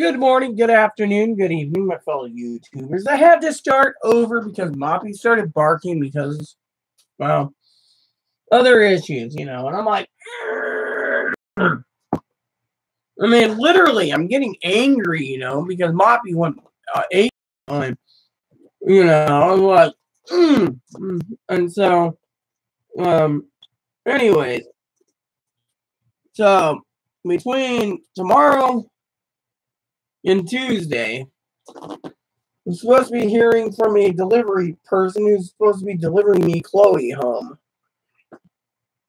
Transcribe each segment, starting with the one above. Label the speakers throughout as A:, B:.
A: Good morning, good afternoon, good evening, my fellow YouTubers. I had to start over because Moppy started barking because, well, other issues, and I'm like, I mean, literally, I'm getting angry, because Moppy went eight on, I'm like, and so, anyways, so between tomorrow and Tuesday, I'm supposed to be hearing from a delivery person who's supposed to be delivering me Chloe home.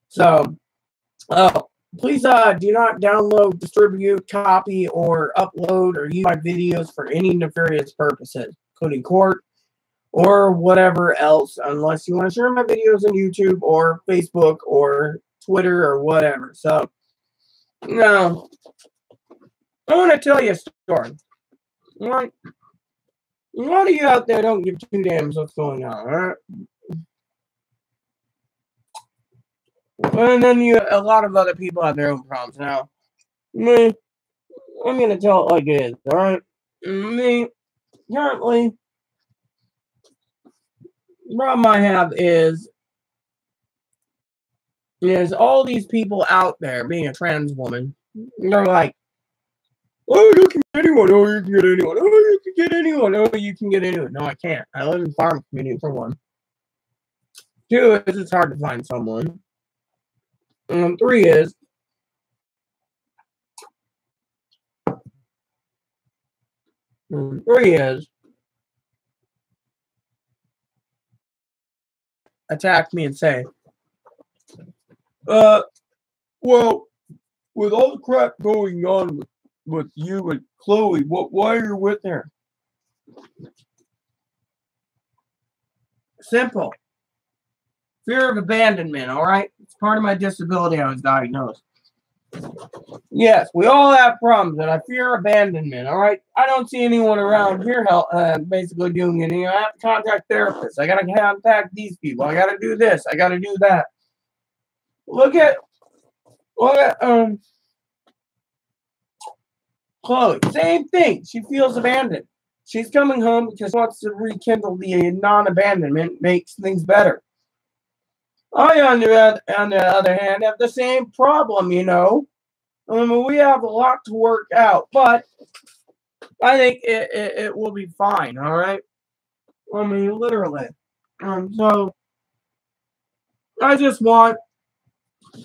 A: So, please do not download, distribute, copy, or upload or use my videos for any nefarious purposes, including court or whatever else, unless you want to share my videos on YouTube or Facebook or Twitter or whatever. So, now, I want to tell you a story. All right? A lot of you out there don't give two damns what's going on, all right? And then a lot of other people have their own problems. Now, me, I'm going to tell it like it is, all right? Me, currently, the problem I have is all these people out there, being a trans woman, they're like, oh, you can get anyone, oh, you can get anyone, oh, you can get anyone, oh, you can get anyone. No, I can't. I live in a farm community, for one. Two is it's hard to find someone. And three is attack me and say, well, with all the crap going on with you and Chloe, why are you with her? Simple. Fear of abandonment, all right? It's part of my disability I was diagnosed. Yes, we all have problems, and I fear abandonment, all right? I don't see anyone around here basically doing anything. I have to contact therapists. I got to contact these people. I got to do this. I got to do that. Look at Chloe. Same thing. She feels abandoned. She's coming home because she wants to rekindle the non-abandonment, makes things better. I, on the other hand, have the same problem, we have a lot to work out, but I think it will be fine, all right? I mean, literally. So, I just want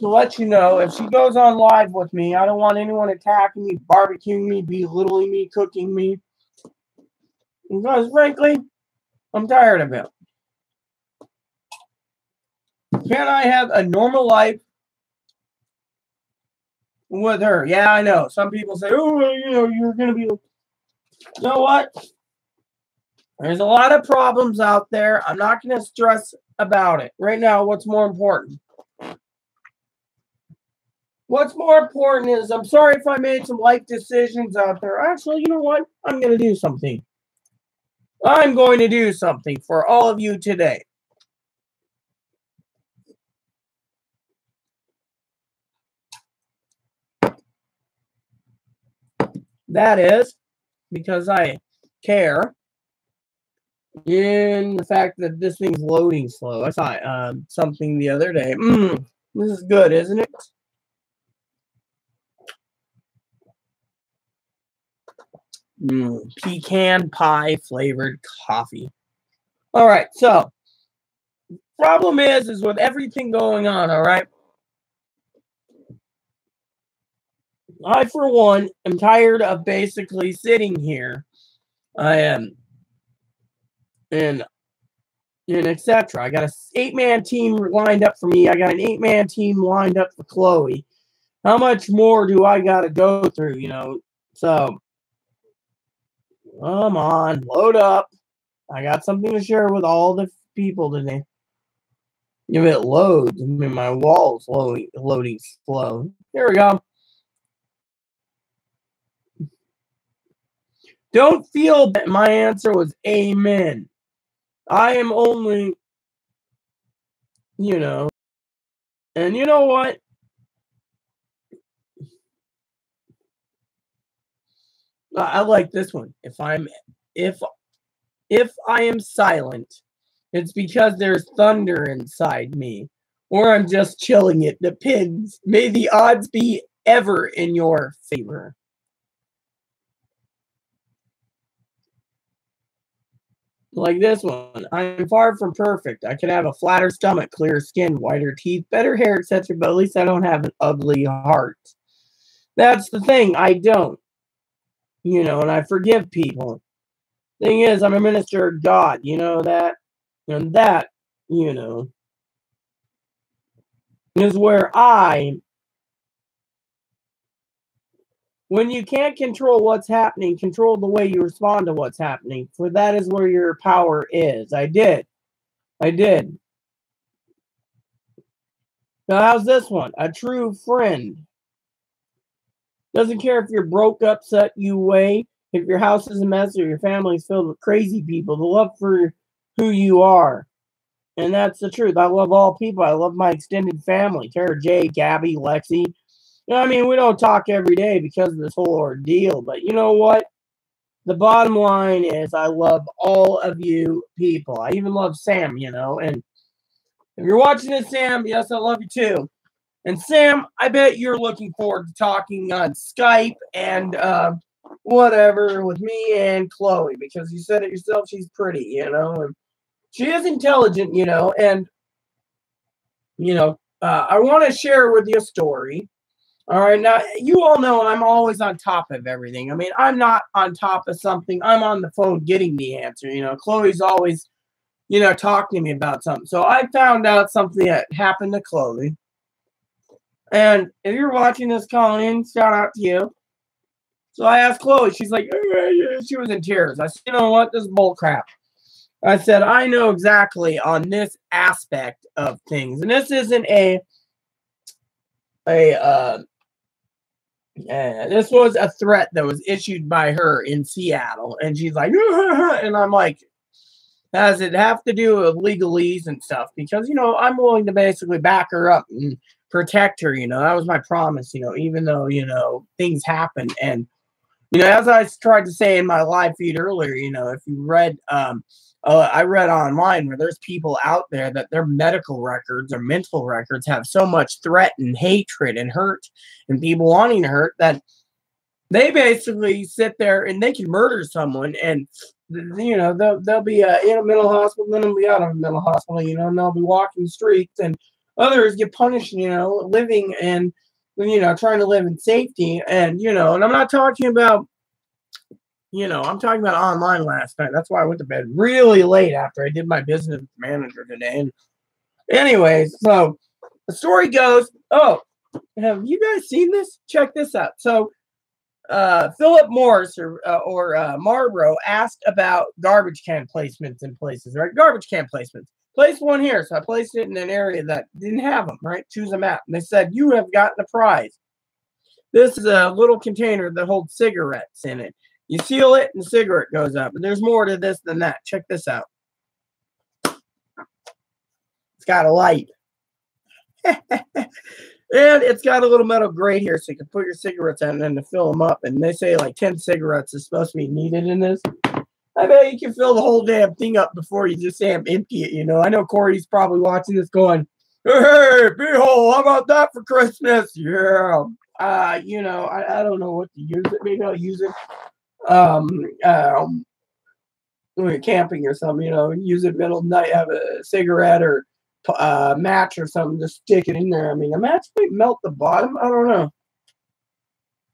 A: to let you know, if she goes on live with me, I don't want anyone attacking me, barbecuing me, belittling me, cooking me. Because, frankly, I'm tired of it. Can I have a normal life with her? Yeah, I know. Some people say, oh, you're going to be... You know what? There's a lot of problems out there. I'm not going to stress about it. Right now, what's more important? What's more important is, I'm sorry if I made some life decisions out there. Actually, you know what? I'm going to do something. I'm going to do something for all of you today. That is because I care in the fact that this thing's loading slow. I saw something the other day. This is good, isn't it? Pecan pie flavored coffee. All right, so problem is with everything going on, all right? I, for one, am tired of basically sitting here. I am. And etc. I got an 8-man team lined up for me. I got an 8-man team lined up for Chloe. How much more do I got to go through, So, come on, load up. I got something to share with all the people today. If it loads, I mean, my wall's loading slow. There we go. Don't feel that my answer was amen. I am only, and you know what? I like this one. If I am silent, it's because there's thunder inside me, or I'm just chilling. It depends. May the odds be ever in your favor. Like this one. I'm far from perfect. I could have a flatter stomach, clearer skin, whiter teeth, better hair, etc., but at least I don't have an ugly heart. That's the thing. I don't. And I forgive people. Thing is, I'm a minister of God. You know that? And that, you know, is where when you can't control what's happening, control the way you respond to what's happening. For that is where your power is. I did. Now, how's this one? A true friend doesn't care if you're broke, upset, you weigh, if your house is a mess or your family is filled with crazy people. The love for who you are. And that's the truth. I love all people. I love my extended family. Tara J, Gabby, Lexi. We don't talk every day because of this whole ordeal. But you know what? The bottom line is I love all of you people. I even love Sam, And if you're watching this, Sam, yes, I love you too. And Sam, I bet you're looking forward to talking on Skype and whatever with me and Chloe, because you said it yourself, she's pretty, and she is intelligent, and I want to share with you a story. All right, now you all know I'm always on top of everything. I'm not on top of something. I'm on the phone getting the answer. Chloe's always, talking to me about something. So I found out something that happened to Chloe. And if you're watching this, Colleen, shout out to you. So I asked Chloe. She's like, she was in tears. I said, you know what? This is bull crap. I said, I know exactly on this aspect of things. And this isn't this was a threat that was issued by her in Seattle. And she's like, and I'm like, does it have to do with legalese and stuff? Because, I'm willing to basically back her up and protect her. That was my promise, even though, things happen. And, as I tried to say in my live feed earlier, if you read, I read online where there's people out there that their medical records or mental records have so much threat and hatred and hurt and people wanting to hurt that they basically sit there and they can murder someone and, they'll be in a mental hospital, then they'll be out of a mental hospital, and they'll be walking the streets, and others get punished, living and, trying to live in safety. And, and I'm not talking about, I'm talking about online last night. That's why I went to bed really late after I did my business manager today. And anyways, so the story goes, have you guys seen this? Check this out. So Philip Morris or Marlboro asked about garbage can placements in places, right? Garbage can placements. Place one here. So I placed it in an area that didn't have them, right? Choose a map. And they said, you have gotten a prize. This is a little container that holds cigarettes in it. You seal it and the cigarette goes up. And there's more to this than that. Check this out. It's got a light. And it's got a little metal grate here so you can put your cigarettes in and to fill them up. And they say like 10 cigarettes is supposed to be needed in this. I bet you can fill the whole damn thing up before you just empty it, I know Corey's probably watching this going, hey, behold, how about that for Christmas? Yeah. I don't know what to use it. Maybe I'll use it when you're camping or something, use it middle of the night, have a cigarette or match or something, just stick it in there. A match might melt the bottom. I don't know.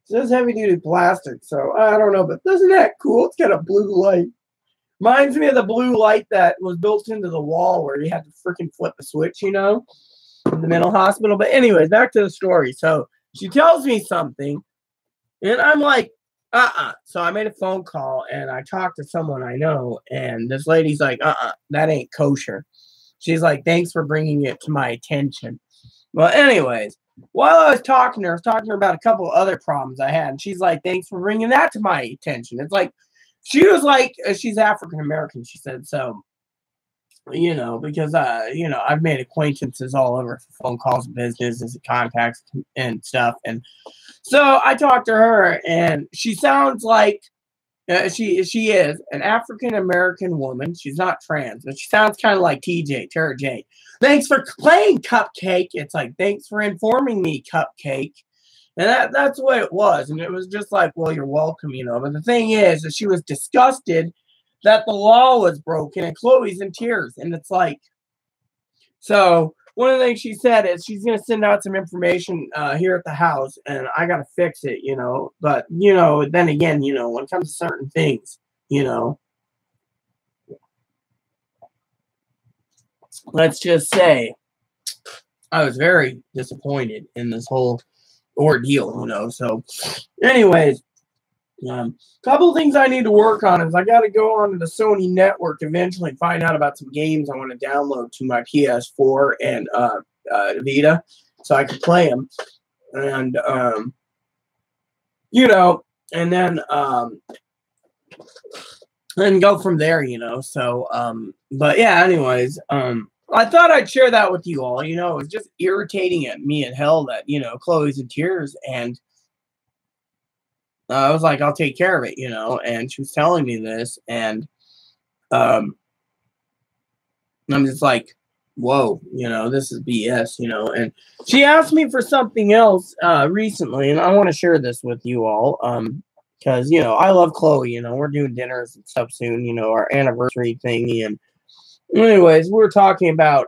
A: It says heavy duty plastic, so I don't know, but isn't that cool? It's got a blue light. Reminds me of the blue light that was built into the wall where you had to freaking flip a switch, in the mental hospital. But anyways, back to the story. So she tells me something, and I'm like, So I made a phone call and I talked to someone I know, and this lady's like, that ain't kosher. She's like, thanks for bringing it to my attention. Well, anyways, while I was talking to her about a couple of other problems I had, and she's like, thanks for bringing that to my attention. It's like, she was like, she's African American, she said, so, because, I've made acquaintances all over for phone calls, businesses, contacts, and stuff. And so I talked to her, and she sounds like She is an African American woman. She's not trans, but she sounds kind of like TJ, Tara J. Thanks for playing, Cupcake. It's like, thanks for informing me, Cupcake. And that's what it was. And it was just like, well, you're welcome, you know. But the thing is that she was disgusted that the law was broken, and Chloe's in tears. And it's like, so one of the things she said is she's going to send out some information here at the house, and I got to fix it, you know. But, you know, then again, you know, when it comes to certain things, you know, let's just say I was very disappointed in this whole ordeal, you know. So, anyways, couple of things I need to work on is I got to go on to the Sony network eventually and find out about some games I want to download to my PS4 and Vita so I can play them. And, you know, and then go from there, you know. So, but yeah, anyways, I thought I'd share that with you all. You know, it was just irritating at me and hell that, you know, Chloe's in tears, and I was like, I'll take care of it, you know. And she was telling me this, and I'm just like, whoa, you know, this is BS, you know. And she asked me for something else recently, and I want to share this with you all, because, you know, I love Chloe, you know. We're doing dinners and stuff soon, you know, our anniversary thingy. And anyways, we were talking about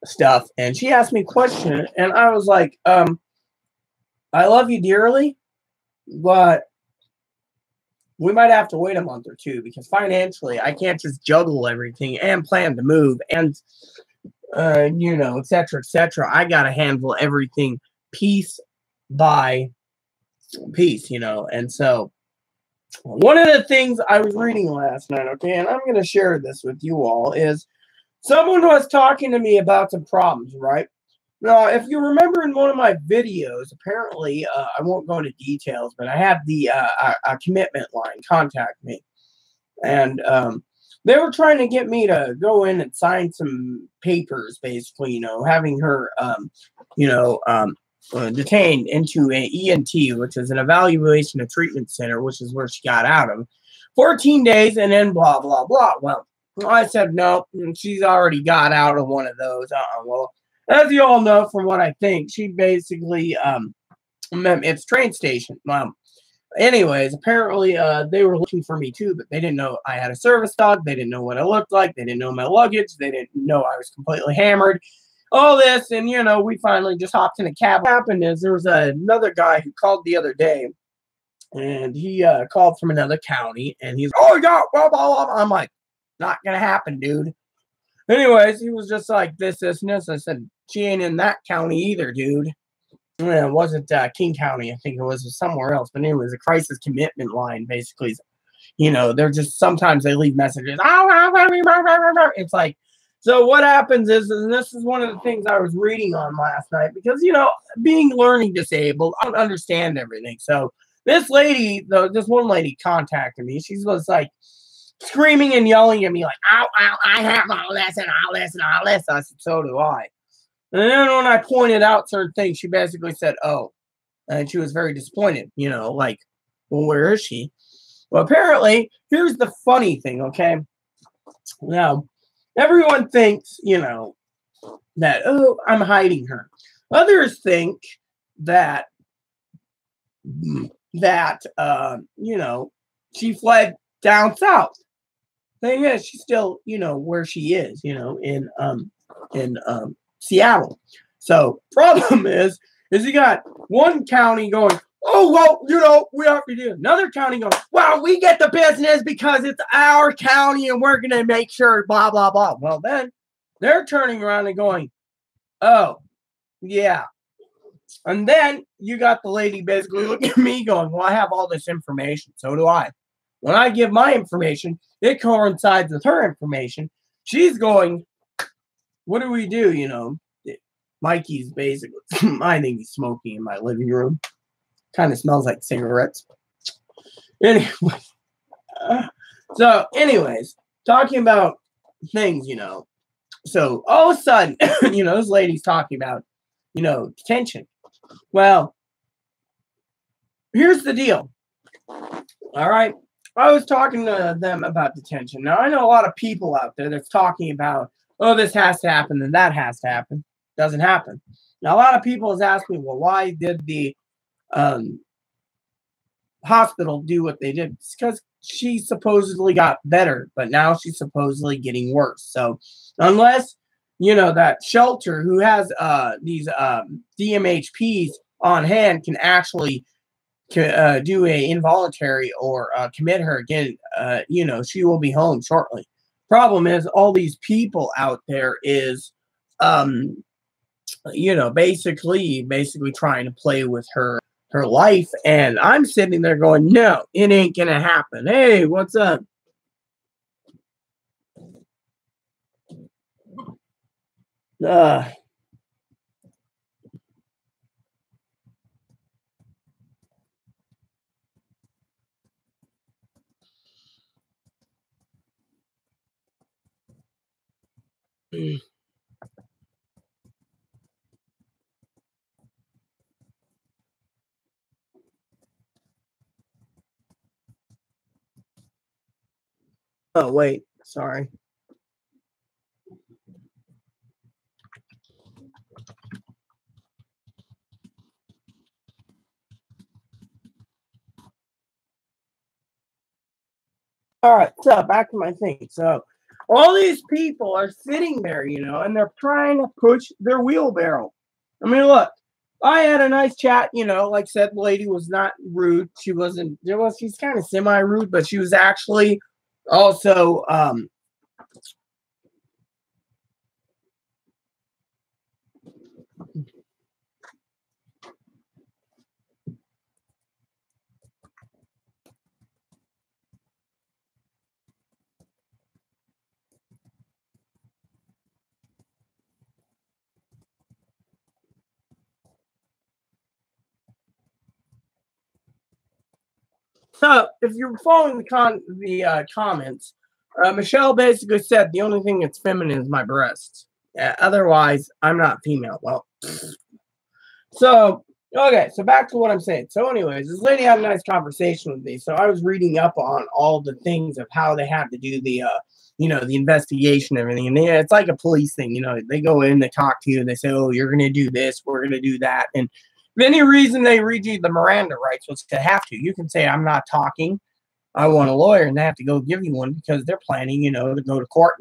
A: stuff, and she asked me a question, and I was like, I love you dearly, but we might have to wait a month or two because financially I can't just juggle everything and plan to move and, you know, et cetera, et cetera. I got to handle everything piece by piece, you know. And so one of the things I was reading last night, okay, and I'm going to share this with you all, is someone was talking to me about some problems, right? Now, if you remember in one of my videos, apparently, I won't go into details, but I had the a commitment line contact me. And they were trying to get me to go in and sign some papers, basically, you know, having her, you know, detained into an ENT, which is an evaluation and treatment center, which is where she got out of. 14 days and then blah, blah, blah. Well, I said, no, she's already got out of one of those. Well, as you all know from what I think, she basically, it's train station. Anyways, apparently they were looking for me too, but they didn't know I had a service dog. They didn't know what I looked like. They didn't know my luggage. They didn't know I was completely hammered. All this, and, you know, we finally just hopped in a cab. What happened is there was another guy who called the other day, and he called from another county, and he's, oh, yeah, blah, blah, blah. I'm like, not going to happen, dude. Anyways, he was just like, this, and this. I said, she ain't in that county either, dude. Yeah, it wasn't King County. I think it was somewhere else. But anyway, it was a crisis commitment line, basically. You know, they're just, sometimes they leave messages. It's like, so what happens is, and this is one of the things I was reading on last night, because, you know, being learning disabled, I don't understand everything. So this lady, this one lady contacted me. She was like, screaming and yelling at me like, ow, ow, I have all this and all this and all this. I said, so do I. And then when I pointed out certain things, she basically said, oh. And she was very disappointed, you know, like, well, where is she? Well, apparently, here's the funny thing, okay? Now, everyone thinks, you know, that, oh, I'm hiding her. Others think that, you know, she fled down south. Thing is, she's still, you know, where she is, you know, in Seattle. So problem is you got one county going, oh, well, you know, we have to do another county going, well, we get the business because it's our county and we're going to make sure, blah, blah, blah. Well, then they're turning around and going, oh, yeah. And then you got the lady basically looking at me going, well, I have all this information. So do I. When I give my information, it coincides with her information. She's going, what do we do? You know, Mikey's basically, I think he's smoking in my living room. Kind of smells like cigarettes. Anyway, so anyways, talking about things, you know. So all of a sudden, you know, this lady's talking about, you know, detention. Well, here's the deal. All right. I was talking to them about detention. Now, I know a lot of people out there that's talking about, oh, this has to happen and that has to happen. Doesn't happen. Now, a lot of people has asked me, well, why did the um, hospital do what they did? It's because she supposedly got better, but now she's supposedly getting worse. So, unless, that shelter who has these DMHPs on hand can actually do a involuntary or commit her again, she will be home shortly. Problem is, all these people out there is, basically trying to play with her life, and I'm sitting there going, no, it ain't gonna happen. Hey, what's up? Uh, oh wait, sorry. All right, so back to my thing. So all these people are sitting there, and they're trying to push their wheelbarrow. I mean, look, I had a nice chat, like I said, the lady was not rude. She wasn't, she's kind of semi rude, but she was actually also, so if you're following the comments, Michelle basically said the only thing that's feminine is my breasts. Otherwise, I'm not female. Well, so okay, so back to what I'm saying. So, anyways, this lady had a nice conversation with me. So I was reading up on all the things of how they had to do the investigation and everything. And it's like a police thing. They go in, they talk to you, they say, "Oh, you're gonna do this, we're gonna do that," and if any reason they read you the Miranda rights, which they have to, you can say, "I'm not talking. I want a lawyer," and they have to go give you one because they're planning, to go to court.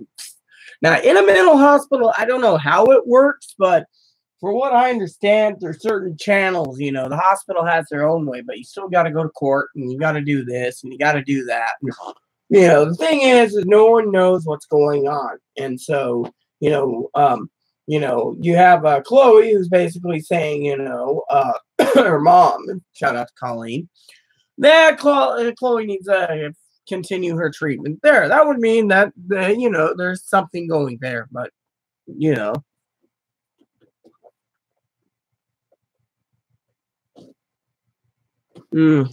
A: Now, in a mental hospital, I don't know how it works, but for what I understand, there's certain channels, the hospital has their own way, but you still got to go to court and you got to do this and you got to do that. The thing is no one knows what's going on. And so, you have Chloe who's basically saying, her mom, shout out to Colleen, that Chloe needs to continue her treatment there. That would mean that, there's something going there, but, you know. Mm.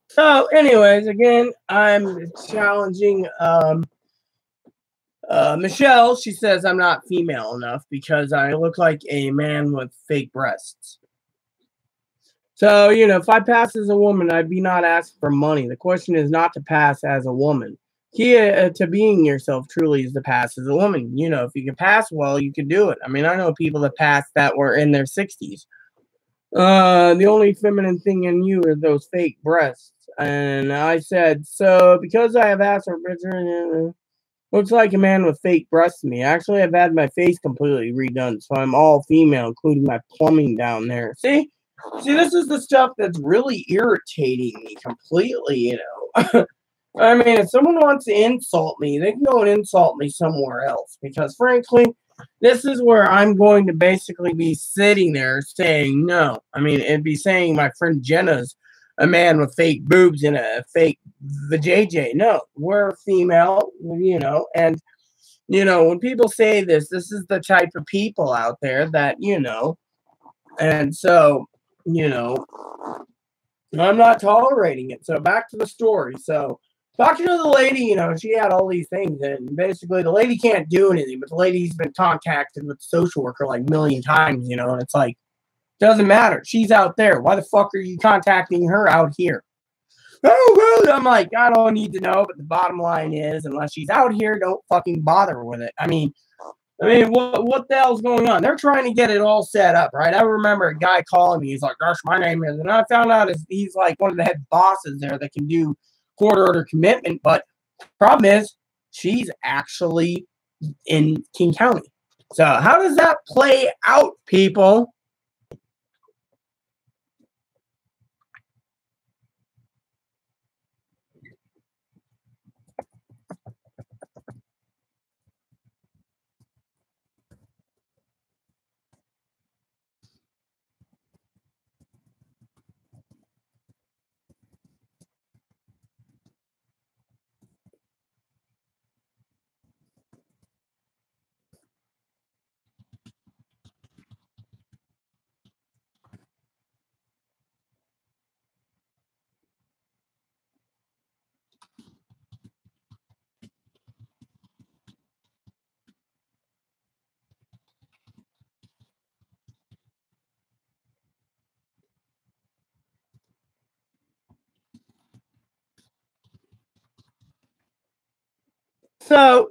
A: So, anyways, again, I'm challenging Michelle. She says I'm not female enough because I look like a man with fake breasts. So, if I pass as a woman, I'd be not asking for money. The question is not to pass as a woman. Key to being yourself truly is to pass as a woman. If you can pass well, you can do it. I mean, I know people that passed that were in their 60s. The only feminine thing in you are those fake breasts. And I said, so because I have asked for looks like a man with fake breasts to me. Actually, I've had my face completely redone, so I'm all female, including my plumbing down there. See, this is the stuff that's really irritating me completely. I mean, if someone wants to insult me, they can go and insult me somewhere else. Because frankly, this is where I'm going to basically be sitting there saying no. I mean, it'd be saying my friend Jenna's a man with fake boobs and a fake vajayjay. No, we're female, and when people say this is the type of people out there that, and so, you know, I'm not tolerating it. So back to the story. So talking to the lady, she had all these things, and basically the lady can't do anything, but the lady's been contacted with the social worker like a million times, and it's like, doesn't matter. She's out there. Why the fuck are you contacting her out here? Oh, well, I'm like, I don't need to know, but the bottom line is, unless she's out here, don't fucking bother with it. I mean, what the hell's going on? They're trying to get it all set up, right? I remember a guy calling me. He's like, gosh, my name is, and I found out he's like one of the head bosses there that can do court order commitment. But problem is, she's actually in King County. So how does that play out, people? So,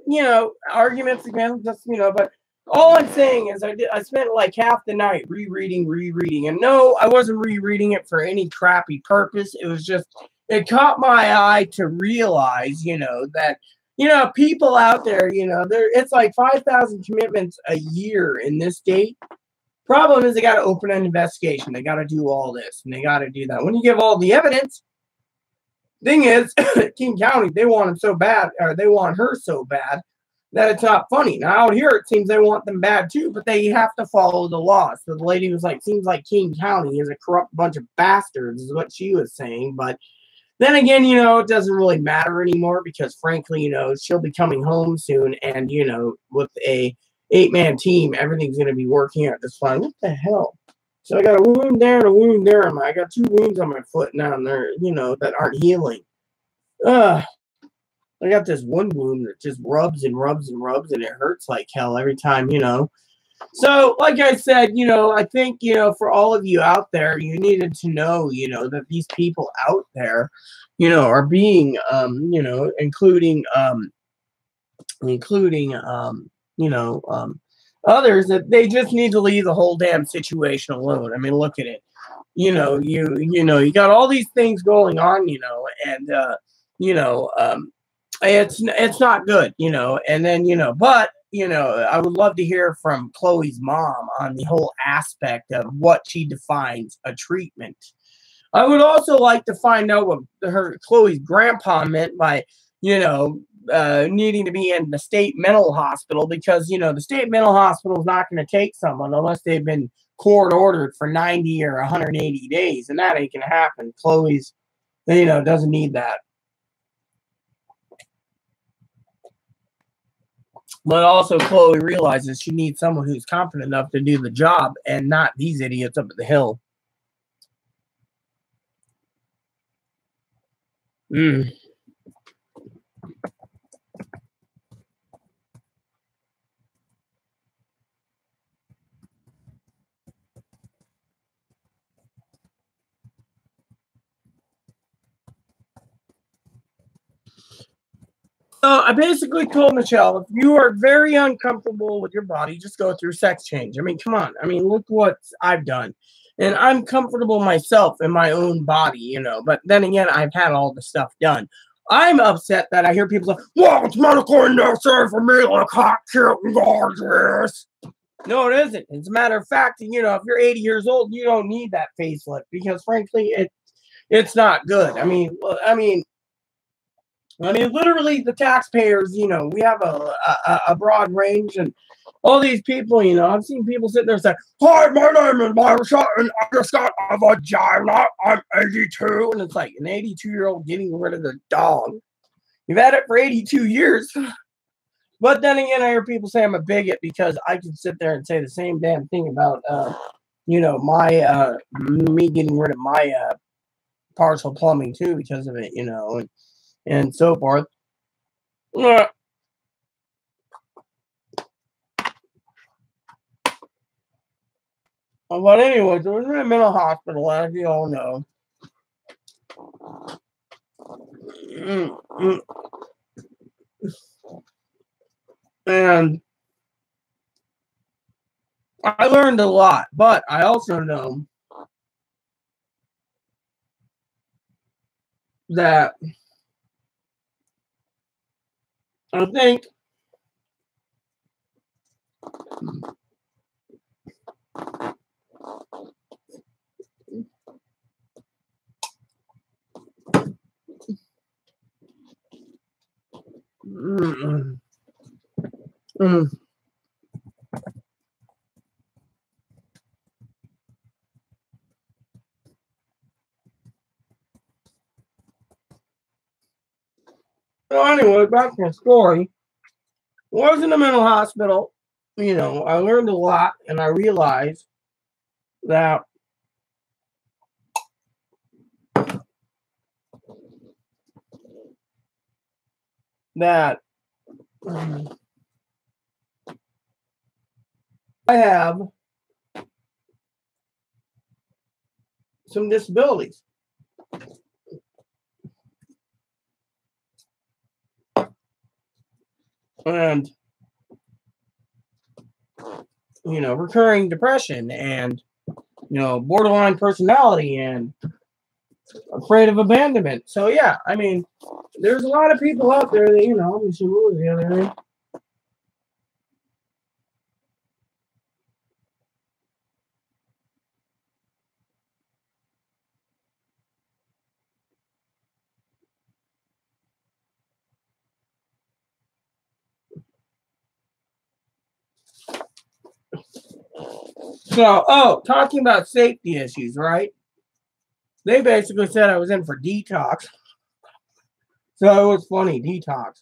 A: arguments again, just, but all I'm saying is I spent like half the night rereading. And no, I wasn't rereading it for any crappy purpose. It was just, it caught my eye to realize, that, people out there, it's like 5,000 commitments a year in this state. Problem is they got to open an investigation. They got to do all this and they got to do that. When you give all the evidence, thing is, King County, they want him so bad, or they want her so bad that it's not funny. Now out here, it seems they want them bad too, but they have to follow the law. So the lady was like, seems like King County is a corrupt bunch of bastards, is what she was saying. But then again, it doesn't really matter anymore because frankly, she'll be coming home soon, and with a 8-man team, everything's going to be working out just fine. What the hell? So I got a wound there and a wound there. I got 2 wounds on my foot now, and they're, that aren't healing. I got this one wound that just rubs and rubs and rubs, and it hurts like hell every time, So, like I said, I think, for all of you out there, you needed to know, that these people out there, are being, including, others, that they just need to leave the whole damn situation alone. I mean, look at it. You got all these things going on, and it's not good, and then, but I would love to hear from Chloe's mom on the whole aspect of what she defines a treatment. I would also like to find out what Chloe's grandpa meant by, needing to be in the state mental hospital, because the state mental hospital is not going to take someone unless they've been court ordered for 90 or 180 days, and that ain't going to happen. Chloe's, doesn't need that. But also, Chloe realizes she needs someone who's confident enough to do the job and not these idiots up at the hill. So I basically told Michelle, if you are very uncomfortable with your body, just go through sex change. I mean, come on. I mean, look what I've done. And I'm comfortable myself in my own body, But then again, I've had all the stuff done. I'm upset that I hear people say, well, it's medically necessary for me, like hot shit and gorgeous. No, it isn't. As a matter of fact, if you're 80 years old, you don't need that facelift because, frankly, it's not good. I mean, literally, the taxpayers, we have a broad range, and all these people, I've seen people sit there and say, hi, my name is Marsha, and I just got a vagina. I'm 82. And it's like an 82-year-old getting rid of their dog. You've had it for 82 years. But then again, I hear people say I'm a bigot because I can sit there and say the same damn thing about, my me getting rid of my partial plumbing too because of it, and so forth. Yeah. But anyway, I was in a mental hospital, as you all know. And I learned a lot, but I also know that I think so anyway, back to the story. I was in a mental hospital. I learned a lot, and I realized that I have some disabilities. And, recurring depression and, borderline personality and afraid of abandonment. So, yeah, I mean, there's a lot of people out there that, let me see, what was the other name? So, talking about safety issues, right? They basically said I was in for detox. So it was funny, detox.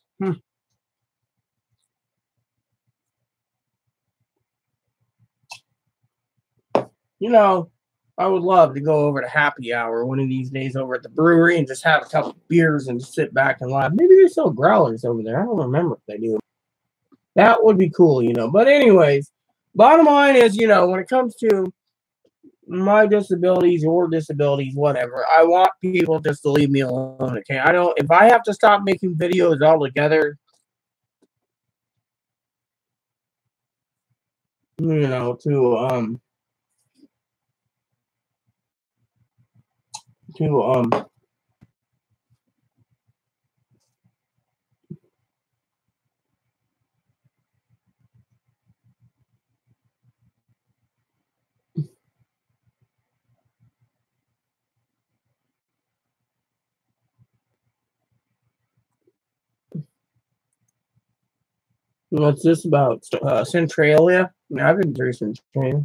A: I would love to go over to happy hour one of these days over at the brewery and just have a couple of beers and just sit back and laugh. Maybe they sell growlers over there. I don't remember if they do. That would be cool, But anyways, bottom line is, when it comes to my disabilities, your disabilities, whatever, I want people just to leave me alone. Okay, if I have to stop making videos altogether, to what's this about? Centralia? I've been through Centralia.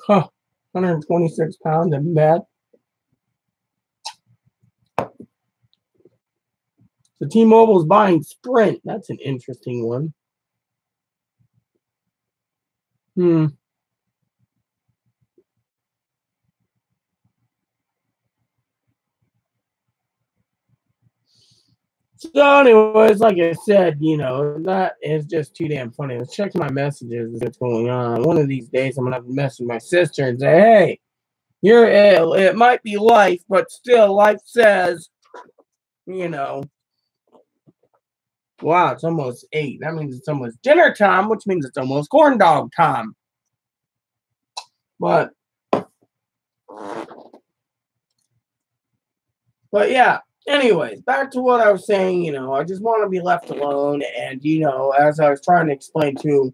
A: Huh. 126 pounds and bad. So T-Mobile is buying Sprint. That's an interesting one. So anyways, like I said, that is just too damn funny. Let's check my messages. What's going on? One of these days, I'm gonna have to message my sister and say, "Hey, you're ill. It might be life, but still, life says, wow, it's almost 8. That means it's almost dinner time, which means it's almost corn dog time." But yeah. Anyways, back to what I was saying. I just want to be left alone, and as I was trying to explain to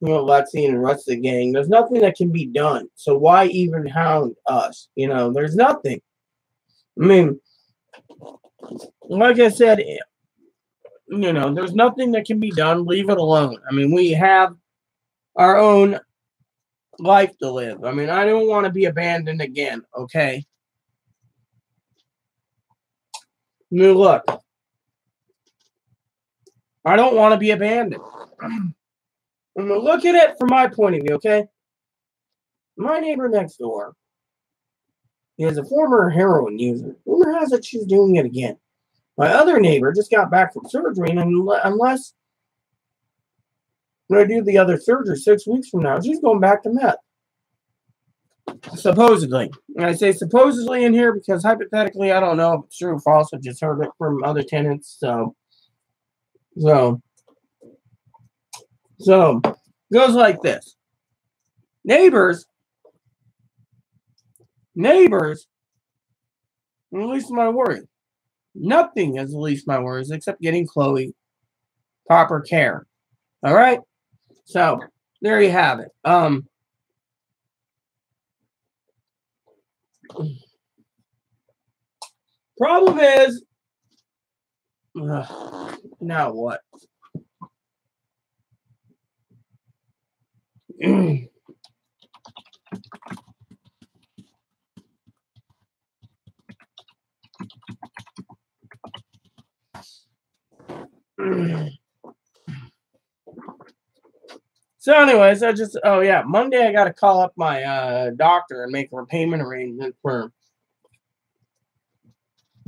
A: Lexi and the rest of the gang, there's nothing that can be done. So why even hound us? There's nothing. I mean, like I said, there's nothing that can be done. Leave it alone. I mean, we have our own life to live. I mean, I don't want to be abandoned again, okay? I mean, look. I don't want to be abandoned. I'm going to look at it from my point of view, okay? My neighbor next door is a former heroin user. Rumor has it she's doing it again. My other neighbor just got back from surgery, and unless I do the other surgery 6 weeks from now, she's going back to meth. Supposedly. And I say supposedly in here because hypothetically, I don't know if it's true or false. I just heard it from other tenants. So goes like this. Neighbors, at least my worry. Nothing is the least my worries except getting Chloe proper care. All right? So, there you have it. Problem is, now what? So anyways, Monday I got to call up my doctor and make a repayment arrangement for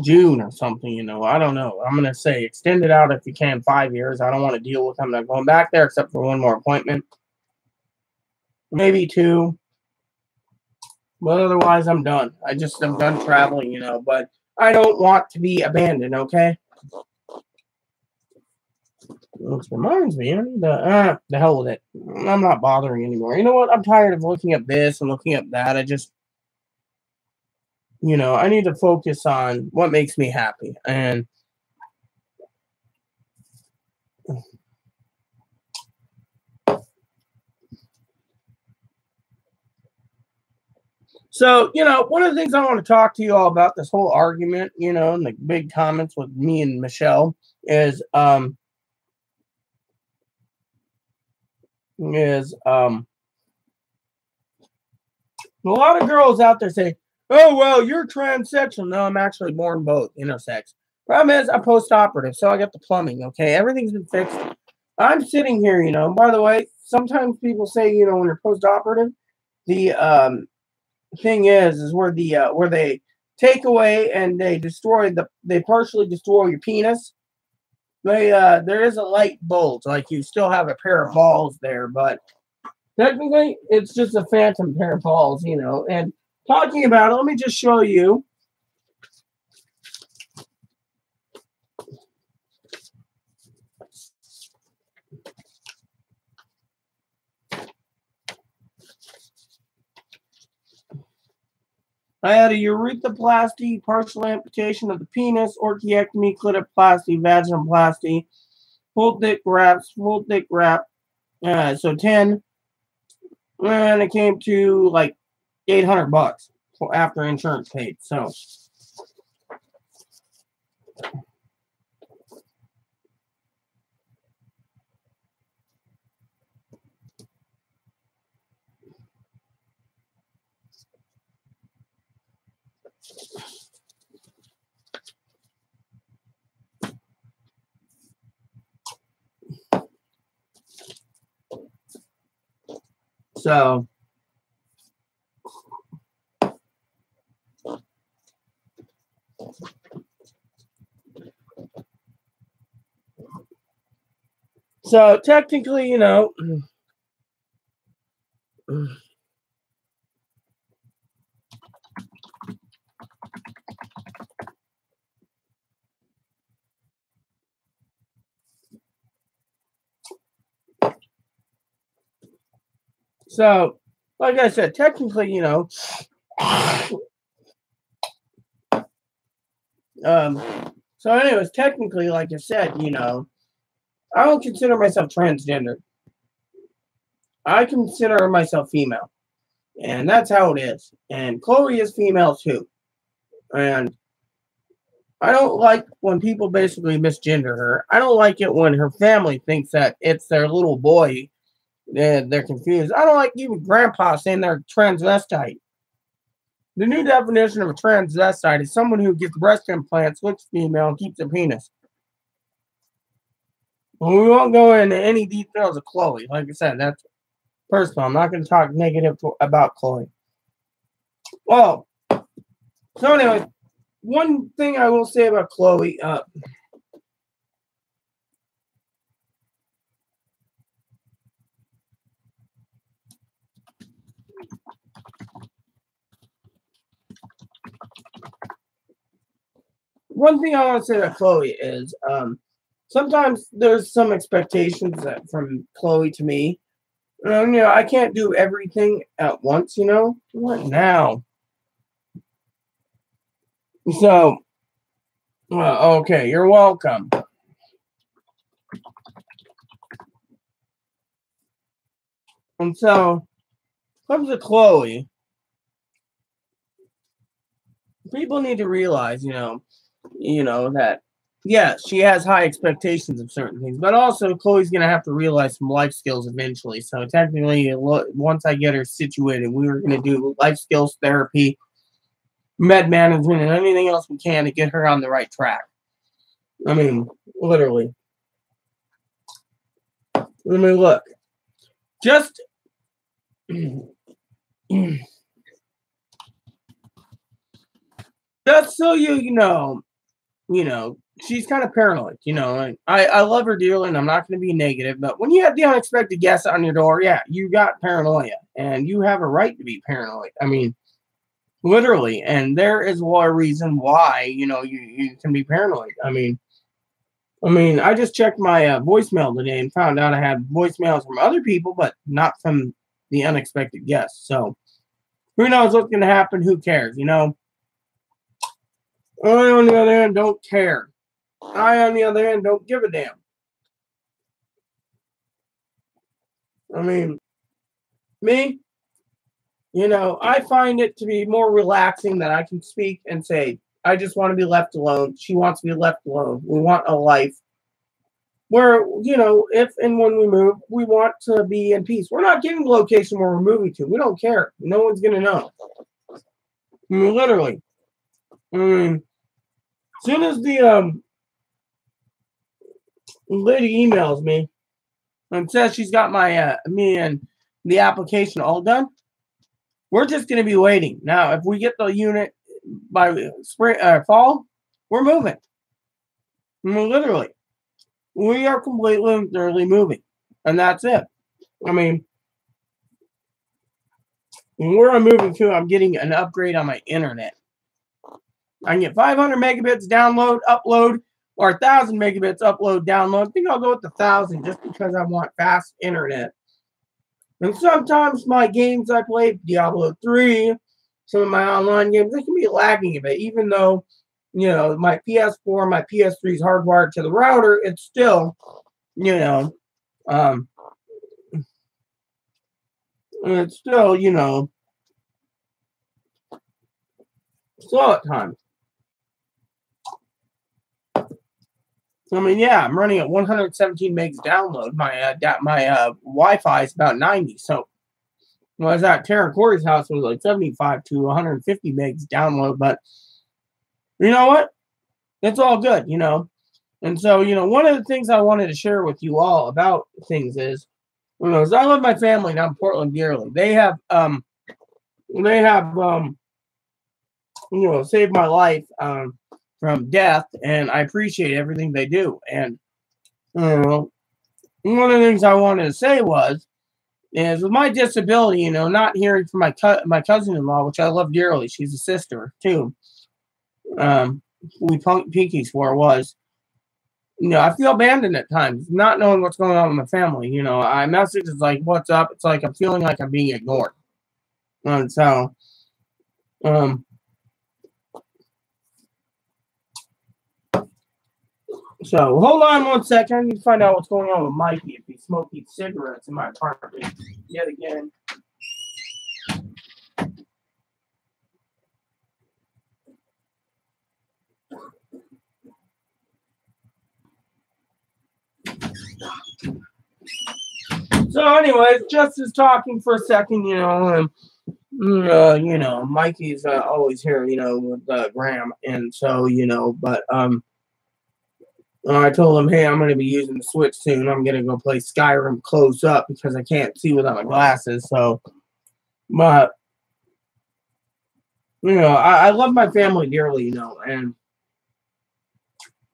A: June or something, I don't know. I'm going to say extend it out if you can 5 years. I don't want to deal with I'm not going back there except for one more appointment. Maybe 2. But otherwise I'm done. I'm done traveling, but I don't want to be abandoned, okay? Which reminds me, I need to, the hell with it. I'm not bothering anymore. You know what? I'm tired of looking at this and looking at that. I just, I need to focus on what makes me happy. And so, one of the things I want to talk to you all about this whole argument, and the big comments with me and Michelle is a lot of girls out there say, oh, well, you're transsexual. No, I'm actually born both, intersex. Problem is, I'm post-operative, so I got the plumbing, okay? Everything's been fixed. I'm sitting here, By the way, sometimes people say, when you're post-operative, the thing is where they take away and they partially destroy your penis. There is a light bulge, like you still have a pair of balls there, but technically it's just a phantom pair of balls, and talking about it, let me just show you. I had a urethroplasty, partial amputation of the penis, orchiectomy, clitoplasty, vaginoplasty, full thick wrap. So 10, and it came to like $800 after insurance paid. So. So technically, so like I said, technically, so anyways, technically, like I said, I don't consider myself transgender. I consider myself female. And that's how it is. And Chloe is female too. And I don't like when people basically misgender her. I don't like it when her family thinks that it's their little boy They're confused. I don't like even grandpa saying they're transvestite. The new definition of a transvestite is someone who gets breast implants, looks female, and keeps a penis. Well, we won't go into any details of Chloe. Like I said, that's personal. I'm not going to talk negative about Chloe. Well, so anyway, one thing I will say about Chloe, one thing I want to say about Chloe is, sometimes there's some expectations from Chloe to me. I can't do everything at once, What now? So, okay, you're welcome. And so, comes to Chloe, people need to realize, that, yeah, she has high expectations of certain things, but also Chloe's going to have to realize some life skills eventually. So technically, once I get her situated, we were going to do life skills therapy, med management, and anything else we can to get her on the right track. I mean, literally. Let me look. Just so you know, she's kind of paranoid, and I love her dearly, and I'm not going to be negative, but when you have the unexpected guest on your door, yeah, you got paranoia, and you have a right to be paranoid. I mean, literally, and there is a reason why, you can be paranoid. I mean, I just checked my voicemail today and found out I had voicemails from other people, but not from the unexpected guests. So who knows what's going to happen? Who cares? I, on the other hand, don't care. I, on the other hand, don't give a damn. I mean, me, I find it to be more relaxing that I can speak and say, I just want to be left alone. She wants to be left alone. We want a life where, if and when we move, we want to be in peace. We're not getting the location where we're moving to. We don't care. No one's going to know. I mean, literally. I mean, as soon as the lady emails me and says she's got my me and the application all done, we're just going to be waiting. Now, if we get the unit by spring, fall, we're moving. I mean, literally. We are completely and thoroughly moving. And that's it. I mean, where I'm moving to, I'm getting an upgrade on my internet. I can get 500 megabits download, upload, or 1,000 megabits upload, download. I think I'll go with 1,000 just because I want fast internet. And sometimes my games I play, Diablo 3, some of my online games, they can be lagging a bit. Even though, my PS4, my PS3 is hardwired to the router, it's still, it's still, slow at times. I mean, yeah, I'm running at 117 megs download. My Wi-Fi is about 90. So when I was at Tara Corey's house, it was like 75 to 150 megs download. But you know what? It's all good, And so, one of the things I wanted to share with you all about things is, I love my family down in Portland dearly. They have saved my life from death, and I appreciate everything they do. And one of the things I wanted to say is with my disability, not hearing from my cousin-in-law, which I love dearly, she's a sister too. We pinky swore was, I feel abandoned at times, not knowing what's going on with my family. I message is like, "What's up?" It's like I'm feeling like I'm being ignored, and so, So hold on one second. I need to find out what's going on with Mikey if he's smoking cigarettes in my apartment yet again. So, anyways, just as talking for a second, Mikey's always here, with Graham, and so, but I told him, hey, I'm going to be using the Switch soon. I'm going to go play Skyrim close up because I can't see without my glasses. So, but I love my family dearly, and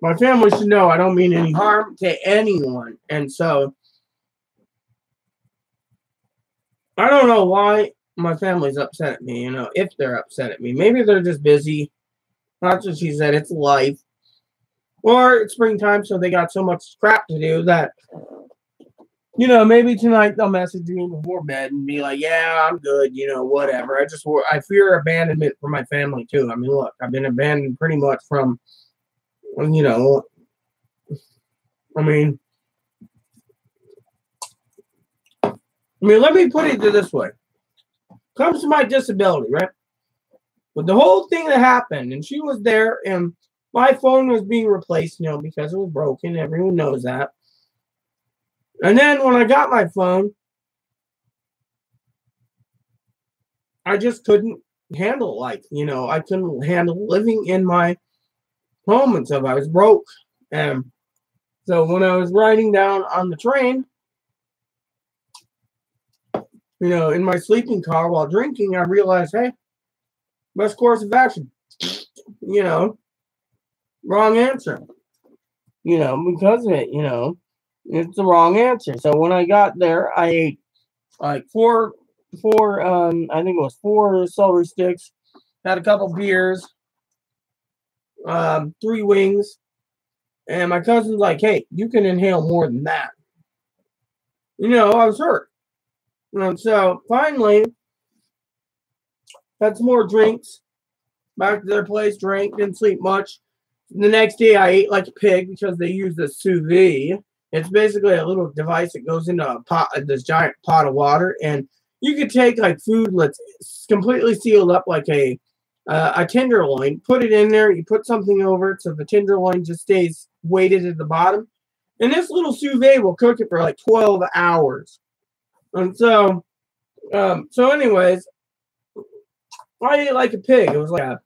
A: my family should know I don't mean any harm to anyone, and so I don't know why my family's upset at me, if they're upset at me. Maybe they're just busy. That's what she said. It's life. Or it's springtime, so they got so much crap to do that, maybe tonight they'll message me before bed and be like, yeah, I'm good, whatever. I fear abandonment from my family, too. I mean, look, I've been abandoned pretty much from, I mean, let me put it this way. Comes to my disability, right? With the whole thing that happened, and she was there, and my phone was being replaced, because it was broken. Everyone knows that. And then when I got my phone, I just couldn't handle life. I couldn't handle living in my home and stuff. I was broke. And so when I was riding down on the train, in my sleeping car while drinking, I realized, hey, best course of action. Wrong answer. Because of it, it's the wrong answer. So when I got there, I ate like four, I think it was 4 celery sticks, had a couple beers, 3 wings, and my cousin's like, hey, you can inhale more than that. I was hurt. And so finally, had some more drinks, back to their place, drank, didn't sleep much. The next day, I ate like a pig because they use the sous vide. It's basically a little device that goes into a pot, this giant pot of water, and you could take like food that's completely sealed up, like a tenderloin, put it in there. You put something over it so the tenderloin just stays weighted at the bottom, and this little sous vide will cook it for like 12 hours. And so, anyways, I ate like a pig. It was like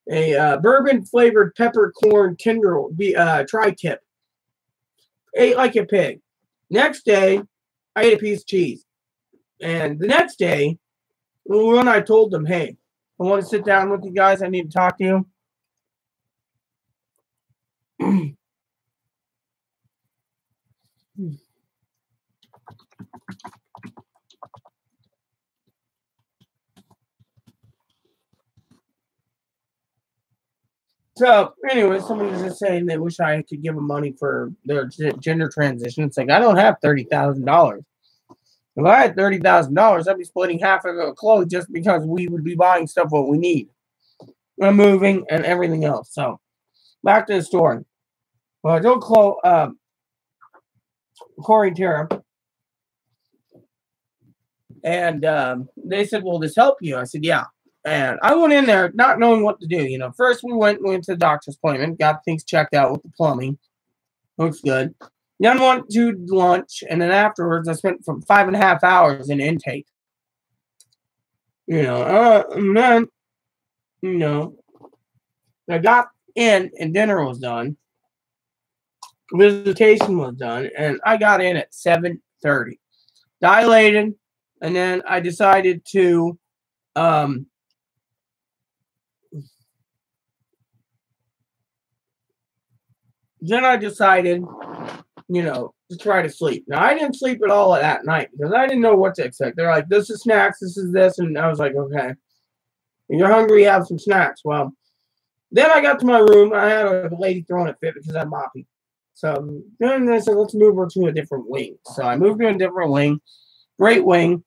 A: a bourbon flavored peppercorn tri-tip. Ate like a pig. Next day, I ate a piece of cheese. And the next day, when I told them, hey, I want to sit down with you guys, I need to talk to you. So, anyway, somebody was just saying they wish I could give them money for their gender transition. It's like, I don't have $30,000. If I had $30,000, I'd be splitting half of the clothes just because we would be buying stuff what we need. We're moving and everything else. So, back to the story. Well, I told Corey and Tara, and they said, will this help you? I said, yeah. And I went in there not knowing what to do. First we went to the doctor's appointment, got things checked out with the plumbing. Looks good. Then went to lunch, and then afterwards I spent 5.5 hours in intake. And then, I got in and dinner was done. Visitation was done, and I got in at 7:30. Dilated, and then I decided to to try to sleep. Now, I didn't sleep at all that night because I didn't know what to expect. They're like, this is snacks, this is this. And I was like, okay. If you're hungry, have some snacks. Well, then I got to my room. I had a lady throwing a fit because I'm moppy. So then they said, let's move her to a different wing. So I moved to a different wing. Great wing.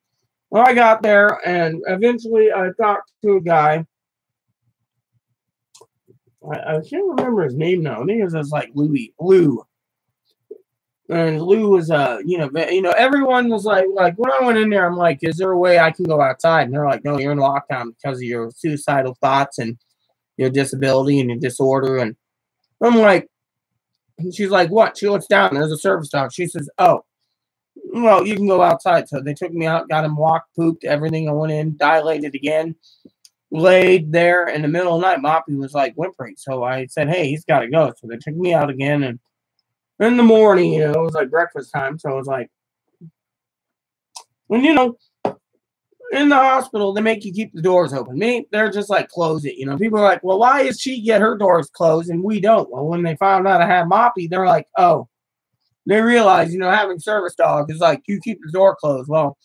A: Well, I got there, and eventually I talked to a guy. I can't remember his name now. I think it was like Lou. And Lou was, everyone was like when I went in there, I'm like, is there a way I can go outside? And they're like, no, you're in lockdown because of your suicidal thoughts and your disability and your disorder. And I'm like, she's like, what? She looks down. There's a service dog. She says, oh, Well, you can go outside. So they took me out, got him walked, pooped, everything. I went in, dilated again, laid there in the middle of the night. Moppy was like whimpering. So I said, hey, he's got to go. So they took me out again. And in the morning, it was like breakfast time. So it was like, and in the hospital, they make you keep the doors open. They're just like, close it. People are like, well, why does she get her doors closed and we don't? Well, when they found out I had Moppy, they're like, oh, they realize, having service dog is like, you keep the door closed. Well,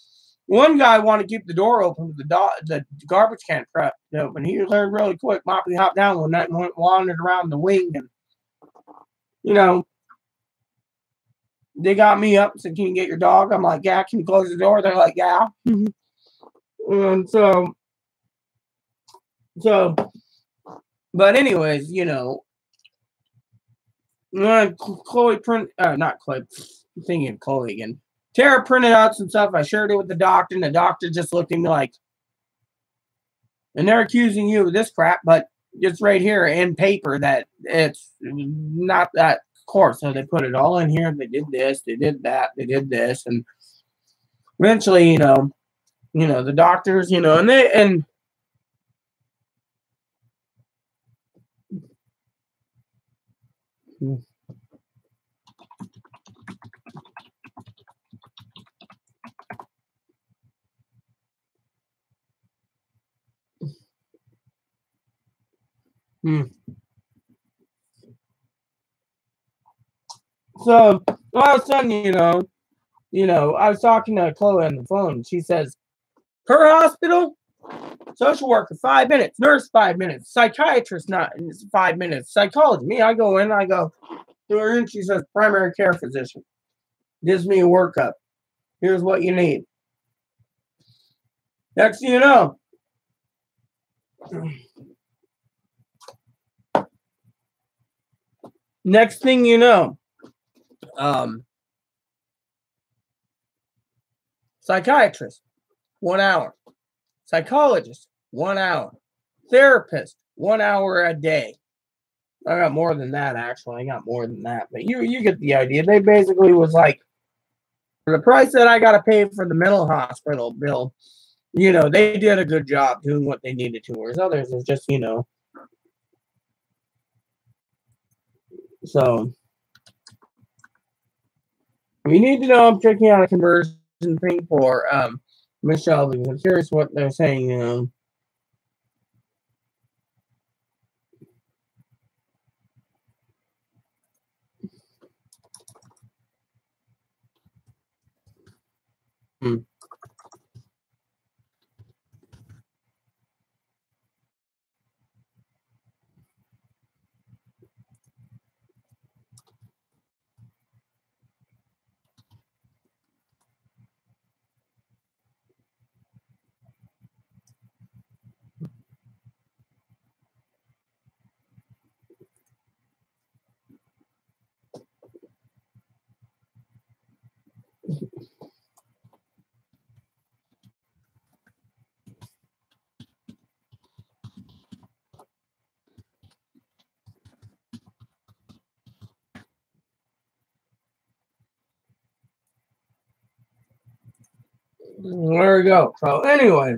A: one guy wanted to keep the door open with the garbage can prep open. He learned really quick. Moppy hopped down one night and wandered around the wing. And, they got me up and said, can you get your dog? I'm like, yeah. Can you close the door? They're like, yeah. And so, but anyways, Chloe not Chloe, I'm thinking of Chloe again. Tara printed out some stuff. I shared it with the doctor, and the doctor just looked at me like, and they're accusing you of this crap, but it's right here in paper that it's not that course. So they put it all in here. They did this, they did that, they did this, and eventually, the doctors, and So all of a sudden, I was talking to Chloe on the phone. She says, her hospital, social worker 5 minutes, nurse 5 minutes, psychiatrist not 5 minutes, psychology. Me, I go in, I go to her, and she says, primary care physician gives me a workup. Here's what you need. Next thing you know, psychiatrist, 1 hour. Psychologist, 1 hour. Therapist, 1 hour a day. I got more than that, actually. I got more than that. But you get the idea. They basically was like, for the price that I got to pay for the mental hospital bill, they did a good job doing what they needed to. Whereas others is just, So, you need to know I'm checking out a conversion thing for Michelle because I'm curious what they're saying. There we go. So, anyway.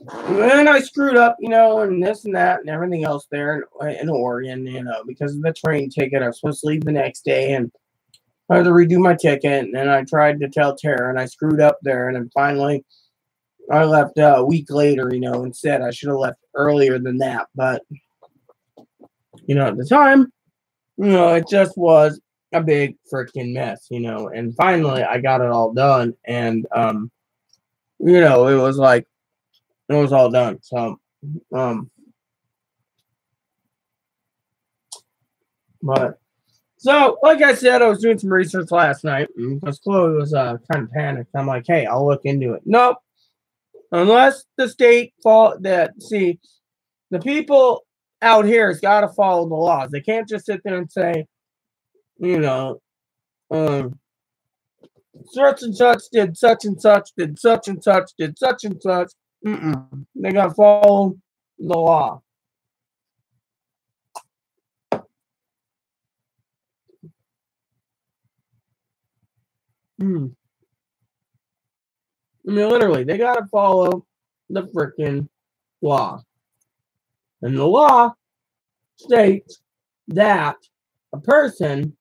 A: And I screwed up, and this and that and everything else there in Oregon, because of the train ticket. I was supposed to leave the next day, and I had to redo my ticket. And then I tried to tell Tara, and I screwed up there. And then finally, I left a week later, instead. I should have left earlier than that. But, at the time, it just was a big freaking mess, And finally, I got it all done. And, it was like, it was all done. So, but so like I said, I was doing some research last night because Chloe was kind of panicked. I'm like, hey, I'll look into it. Nope. Unless the state the people out here has got to follow the laws. They can't just sit there and say, such and such did such and such, did such and such, did such and such. They got to follow the law. mean, literally, they got to follow the freaking law. And the law states that a person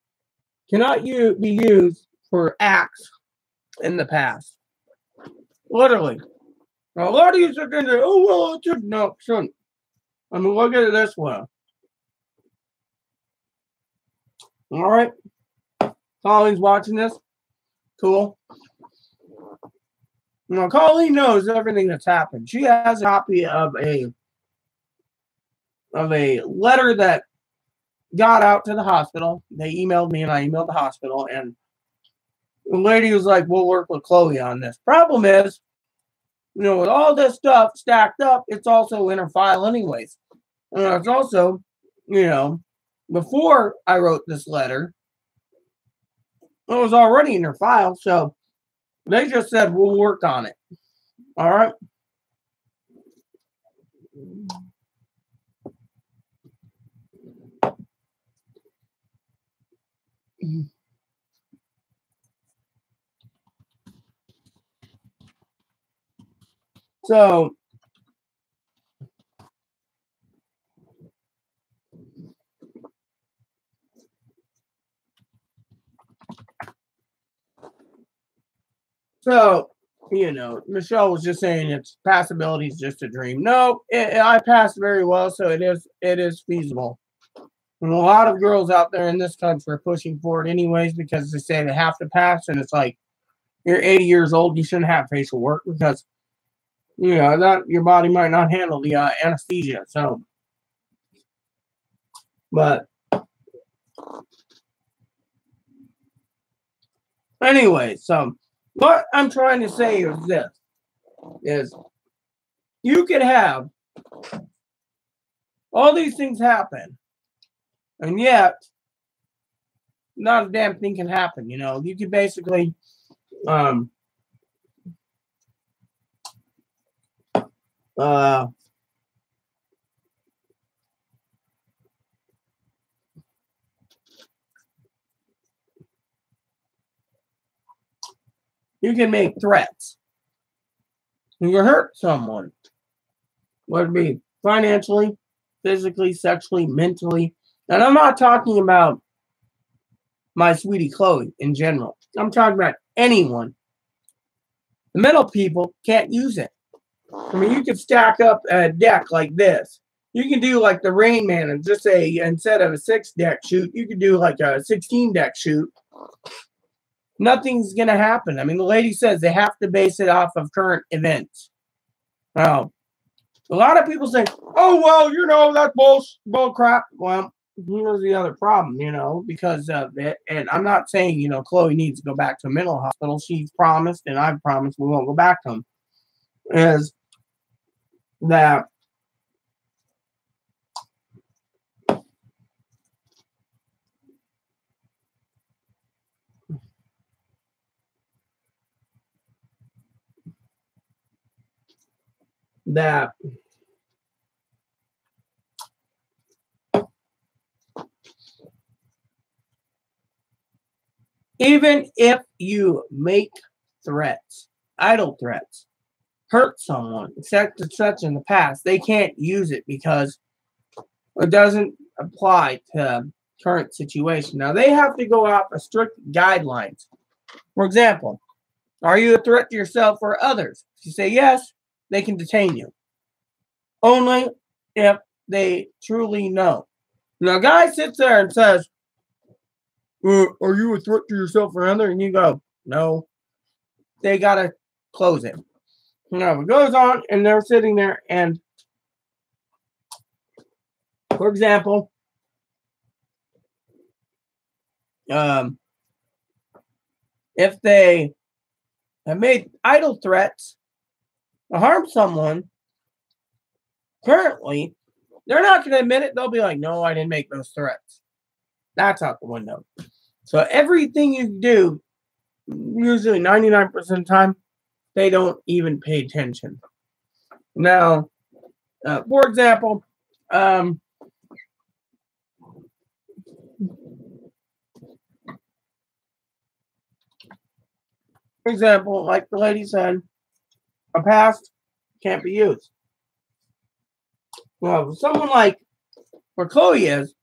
A: cannot be used for acts in the past. Literally. Now, a lot of you are going to, oh, well, it should. No, it shouldn't. I mean, look at it this way. All right. Colleen's watching this. Cool. Now, Colleen knows everything that's happened. She has a copy of a letter that got out to the hospital. They emailed me, and I emailed the hospital. And the lady was like, we'll work with Chloe on this. Problem is, with all this stuff stacked up, it's also in her file anyways. And it's also, before I wrote this letter, it was already in her file. So they just said, we'll work on it. All right. So Michelle was just saying it's passability is just a dream. No, I passed very well, so it is feasible. And a lot of girls out there in this country are pushing for it anyways because they say they have to pass, and it's like you're 80 years old, you shouldn't have facial work because that your body might not handle the anesthesia. So, but anyway, so what I'm trying to say is this: is you could have all these things happen, and yet not a damn thing can happen. You could basically you can make threats. You can hurt someone, whether it be financially, physically, sexually, mentally. And I'm not talking about my sweetie Chloe in general. I'm talking about anyone. The middle people can't use it. I mean, you could stack up a deck like this. You can do like the Rain Man and just say instead of a 6-deck shoot, you could do like a 16-deck shoot. Nothing's going to happen. I mean, the lady says they have to base it off of current events. Now, a lot of people say, oh, well, that's bull crap. Well, here's the other problem, because of it. And I'm not saying, Chloe needs to go back to a mental hospital. She's promised, and I've promised we won't go back to them. Is that even if you make threats, idle threats, hurt someone, such in the past, they can't use it because it doesn't apply to current situation. Now, they have to go off of strict guidelines. For example, are you a threat to yourself or others? If you say yes, they can detain you. Only if they truly know. Now, a guy sits there and says, are you a threat to yourself or other? And you go, no. They got to close it. Now, it goes on, and they're sitting there, and for example, if they have made idle threats to harm someone, currently, they're not going to admit it. They'll be like, no, I didn't make those threats. That's out the window. So everything you do, usually 99% of the time, they don't even pay attention. Now, for example, For example, like the lady said, a past can't be used. Well, someone like where Chloe is,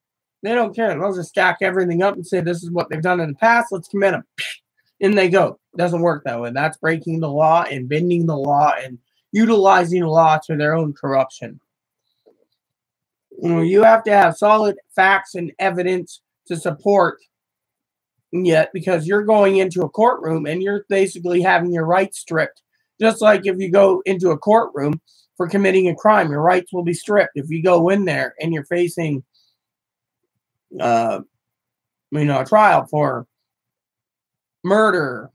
A: they don't care. They'll just stack everything up and say, this is what they've done in the past. Let's commit them. In they go. It doesn't work that way. That's breaking the law and bending the law and utilizing the law to their own corruption. You have to have solid facts and evidence to support it, because you're going into a courtroom and you're basically having your rights stripped. Just like if you go into a courtroom for committing a crime, your rights will be stripped. If you go in there and you're facing a trial for murder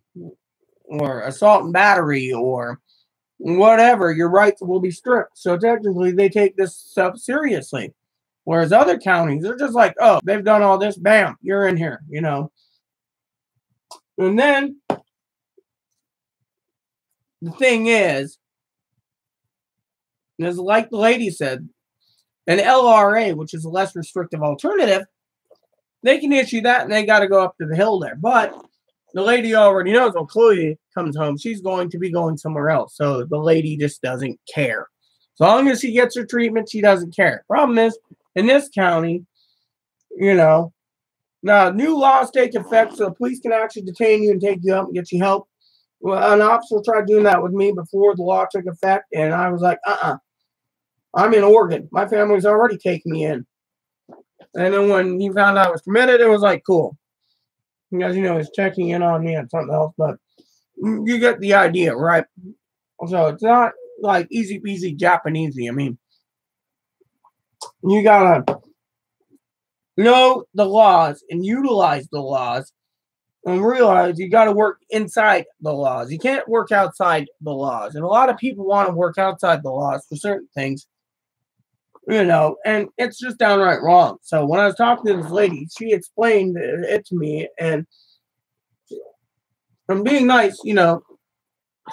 A: or assault and battery or whatever, your rights will be stripped. So technically they take this stuff seriously. Whereas other counties, they're just like, oh, they've done all this, bam, you're in here, And then the thing is like the lady said, an LRA, which is a less restrictive alternative, they can issue that and they got to go up to the hill there. But the lady already knows when Chloe comes home, she's going to be going somewhere else. So the lady just doesn't care. As long as she gets her treatment, she doesn't care. Problem is, in this county, now new laws take effect, so the police can actually detain you and take you up and get you help. Well, an officer tried doing that with me before the law took effect, and I was like, I'm in Oregon. My family's already taken me in. And then when he found out I was committed, it was like, cool. Because, he's checking in on me and something else, but you get the idea, right? So it's not like easy peasy Japanesey. I mean, you gotta know the laws and utilize the laws and realize you gotta work inside the laws. You can't work outside the laws. And a lot of people want to work outside the laws for certain things, and it's just downright wrong. So when I was talking to this lady, she explained it to me, and from being nice,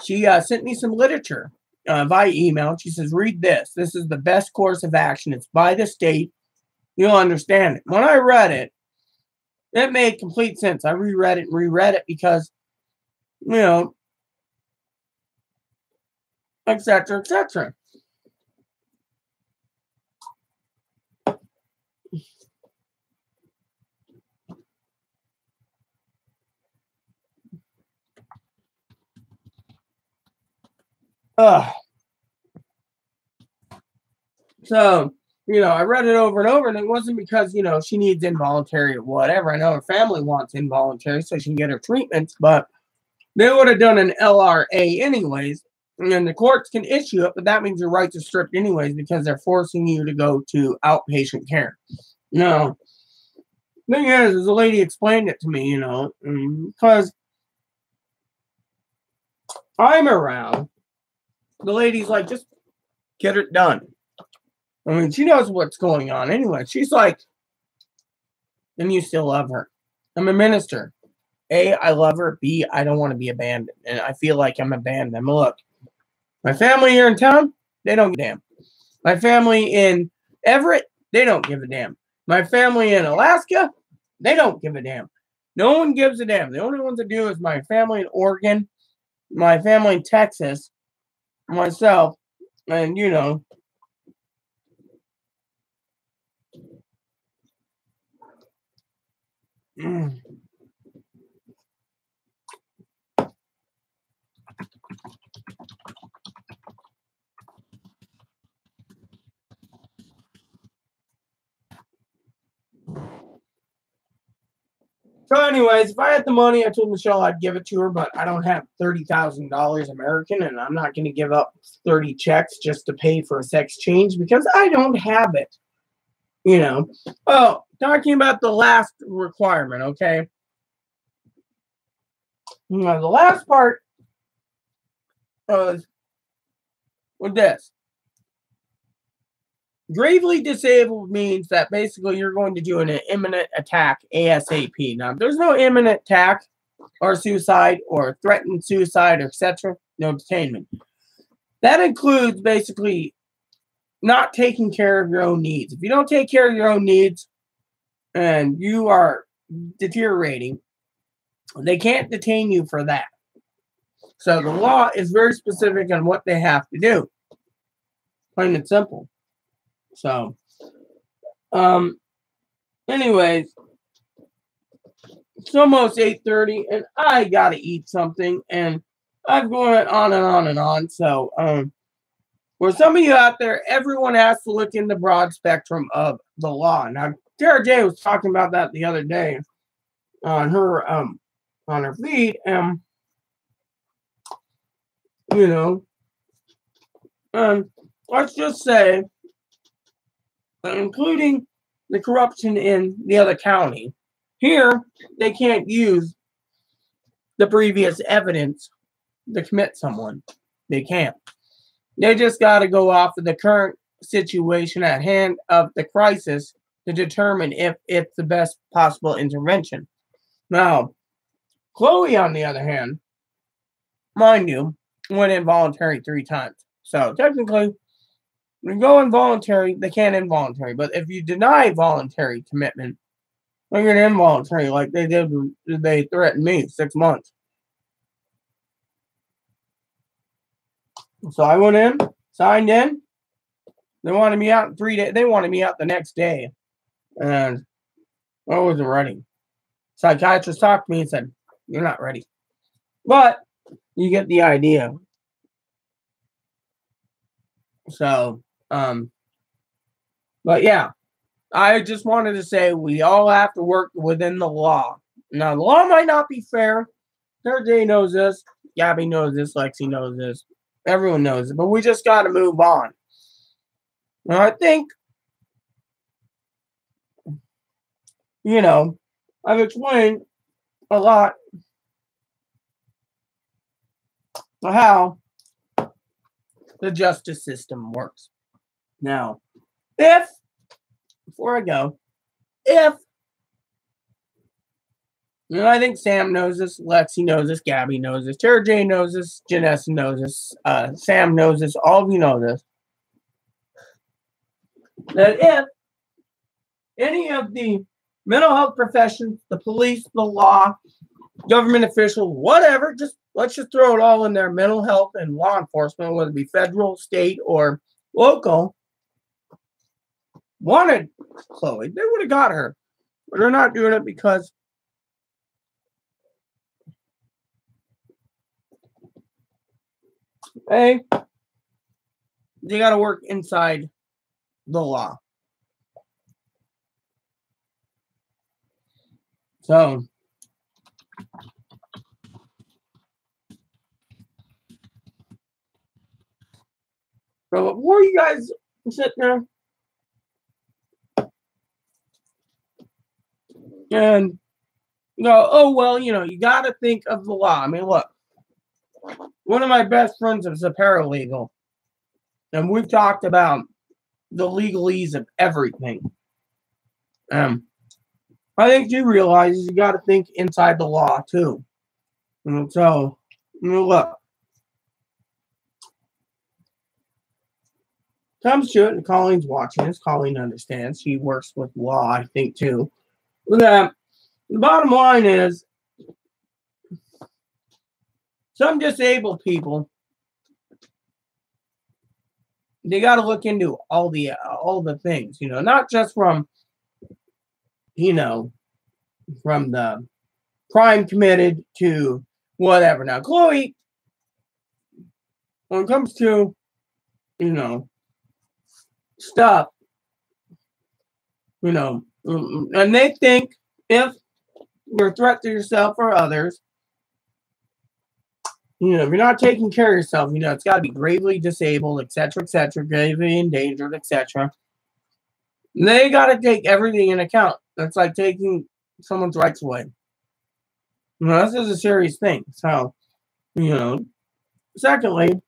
A: she sent me some literature via email. She says, read this. This is the best course of action. It's by the state. You'll understand it. When I read it, it made complete sense. I reread it because, etc., etc. So, I read it over and over, and it wasn't because, she needs involuntary or whatever. I know her family wants involuntary so she can get her treatments, but they would have done an LRA anyways, and the courts can issue it, but that means your rights are stripped anyways because they're forcing you to go to outpatient care. No. Thing is the lady explained it to me, because I'm around. The lady's like, just get it done. I mean, she knows what's going on anyway. She's like, and you still love her. I'm a minister. A, I love her. B, I don't want to be abandoned. And I feel like I'm abandoned. I mean, look, my family here in town, they don't give a damn. My family in Everett, they don't give a damn. My family in Alaska, they don't give a damn. No one gives a damn. The only ones that do is my family in Oregon, my family in Texas, myself, and So anyways, if I had the money, I told Michelle I'd give it to her, but I don't have $30,000 American, and I'm not going to give up 30 checks just to pay for a sex change because I don't have it. Oh, talking about the last requirement, okay? The last part was with this. Gravely disabled means that basically you're going to do an imminent attack ASAP. Now, if there's no imminent attack or suicide or threatened suicide, etc., no detainment. That includes basically not taking care of your own needs. If you don't take care of your own needs and you are deteriorating, they can't detain you for that. So the law is very specific on what they have to do. Plain and simple. So, anyways, it's almost 8:30, and I gotta eat something, and I've gone on and on and on. So, for some of you out there, everyone has to look in the broad spectrum of the law. Now, Tara J was talking about that the other day on her feed, and you know, let's just say, including the corruption in the other county, here they can't use the previous evidence to commit someone. They can't. They just got to go off of the current situation at hand of the crisis to determine if it's the best possible intervention. Now, Chloe, on the other hand, mind you, went involuntary 3 times. So technically, when you go involuntary, they can't involuntary. But if you deny voluntary commitment, they're going to involuntary like they did. They threatened me 6 months. So I went in, signed in. They wanted me out in 3 days. They wanted me out the next day. And I wasn't ready. Psychiatrist talked to me and said, "You're not ready." But you get the idea. So, but yeah, I just wanted to say we all have to work within the law. Now, the law might not be fair. Sarah J knows this. Gabby knows this. Lexi knows this. Everyone knows it. But we just got to move on. Now, I think, you know, I've explained a lot of how the justice system works. Now, before I go, and I think Sam knows this, Lexi knows this, Gabby knows this, Tara J knows this, Janessa knows this, Sam knows this, all of you know this, that if any of the mental health professions, the police, the law, government official, whatever, let's just throw it all in there, mental health and law enforcement, whether it be federal, state, or local, wanted Chloe, they would have got her. But they're not doing it because they got to work inside the law. So, before you guys sit there and go, "Oh, well, you got to think of the law." I mean, look, one of my best friends is a paralegal, and we've talked about the legalese of everything. I think she realizes you got to think inside the law, too. And so, look, comes to it, and Colleen's watching this. Colleen understands. She works with law, I think, too. That the bottom line is some disabled people, they got to look into all the things, not just from from the crime committed to whatever. Now, Chloe, when it comes to stuff, and they think if you're a threat to yourself or others, if you're not taking care of yourself, it's got to be gravely disabled, etc., gravely endangered, etc. They got to take everything in account. That's like taking someone's rights away. This is a serious thing. So, secondly,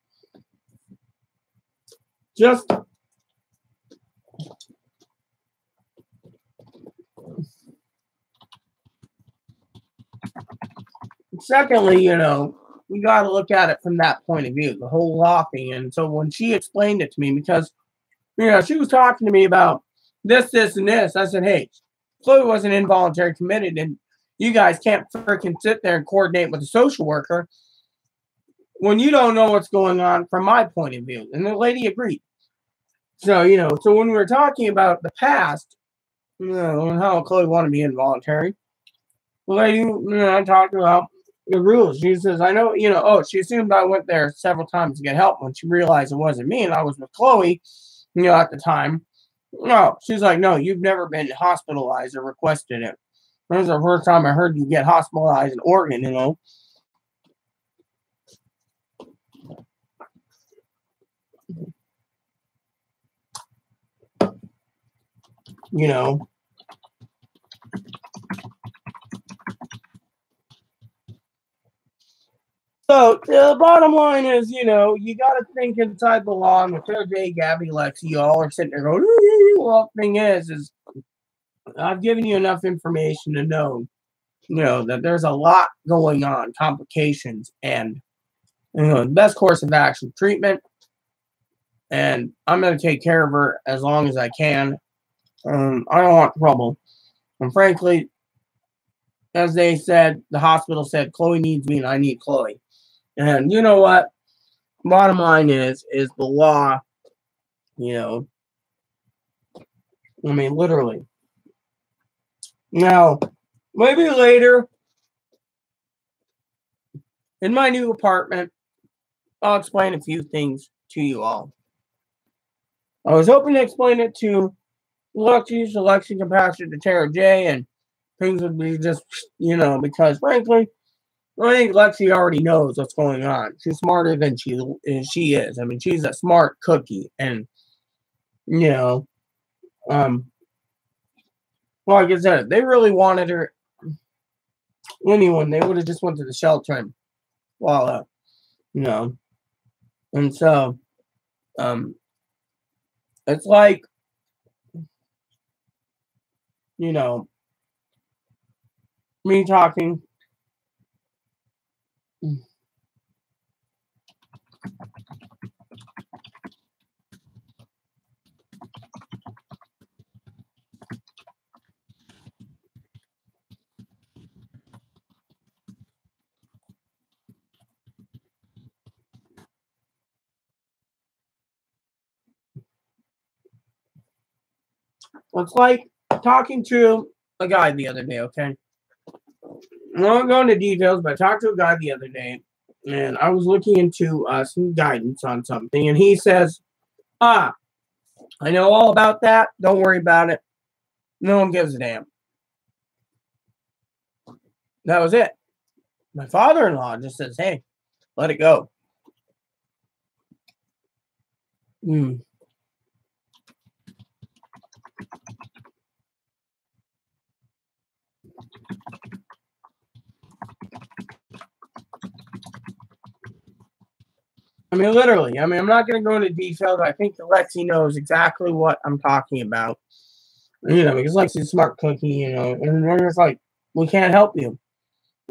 A: we got to look at it from that point of view, the whole law thing. And so when she explained it to me, because, she was talking to me about this, and this, I said, hey, Chloe wasn't involuntary committed, and you guys can't freaking sit there and coordinate with a social worker when you don't know what's going on from my point of view. And the lady agreed. So, you know, so when we were talking about the past, you know, and how Chloe wanted to be involuntary, the lady, you know, I talked about the rules. She says, I know, you know, oh, she assumed I went there several times to get help when she realized it wasn't me and I was with Chloe, you know, at the time. No, she's like, no, you've never been hospitalized or requested it. That was the first time I heard you get hospitalized in Oregon, you know. You know. So the bottom line is, you know, you got to think inside the law. And with Sarah J, Gabby, Lexi, you all are sitting there going, well, the thing is I've given you enough information to know, you know, that there's a lot going on, complications, and, you know, the best course of action, treatment. And I'm going to take care of her as long as I can. I don't want trouble. And frankly, as they said, the hospital said, Chloe needs me and I need Chloe. And you know what? Bottom line is the law, you know, I mean, literally. Now, maybe later, in my new apartment, I'll explain a few things to you all. I was hoping to explain it to Lexi, so Lexi can pass it to Tara J, and things would be just, you know, because frankly, I think Lexi already knows what's going on. She's smarter than she is. I mean, she's a smart cookie, and you know, like I said, if they really wanted her, anyone, they would have just went to the shelter and voila, you know. And so, it's like, you know, me talking. It's like talking to a guy the other day, okay? I won't go into details, but I talked to a guy the other day, and I was looking into some guidance on something, and he says, I know all about that. Don't worry about it. No one gives a damn. That was it. My father-in-law just says, hey, let it go. I mean, literally. I mean, I'm not going to go into details. I think Lexi knows exactly what I'm talking about. You know, because Lexi's a smart cookie, you know, and we're just like, we can't help you.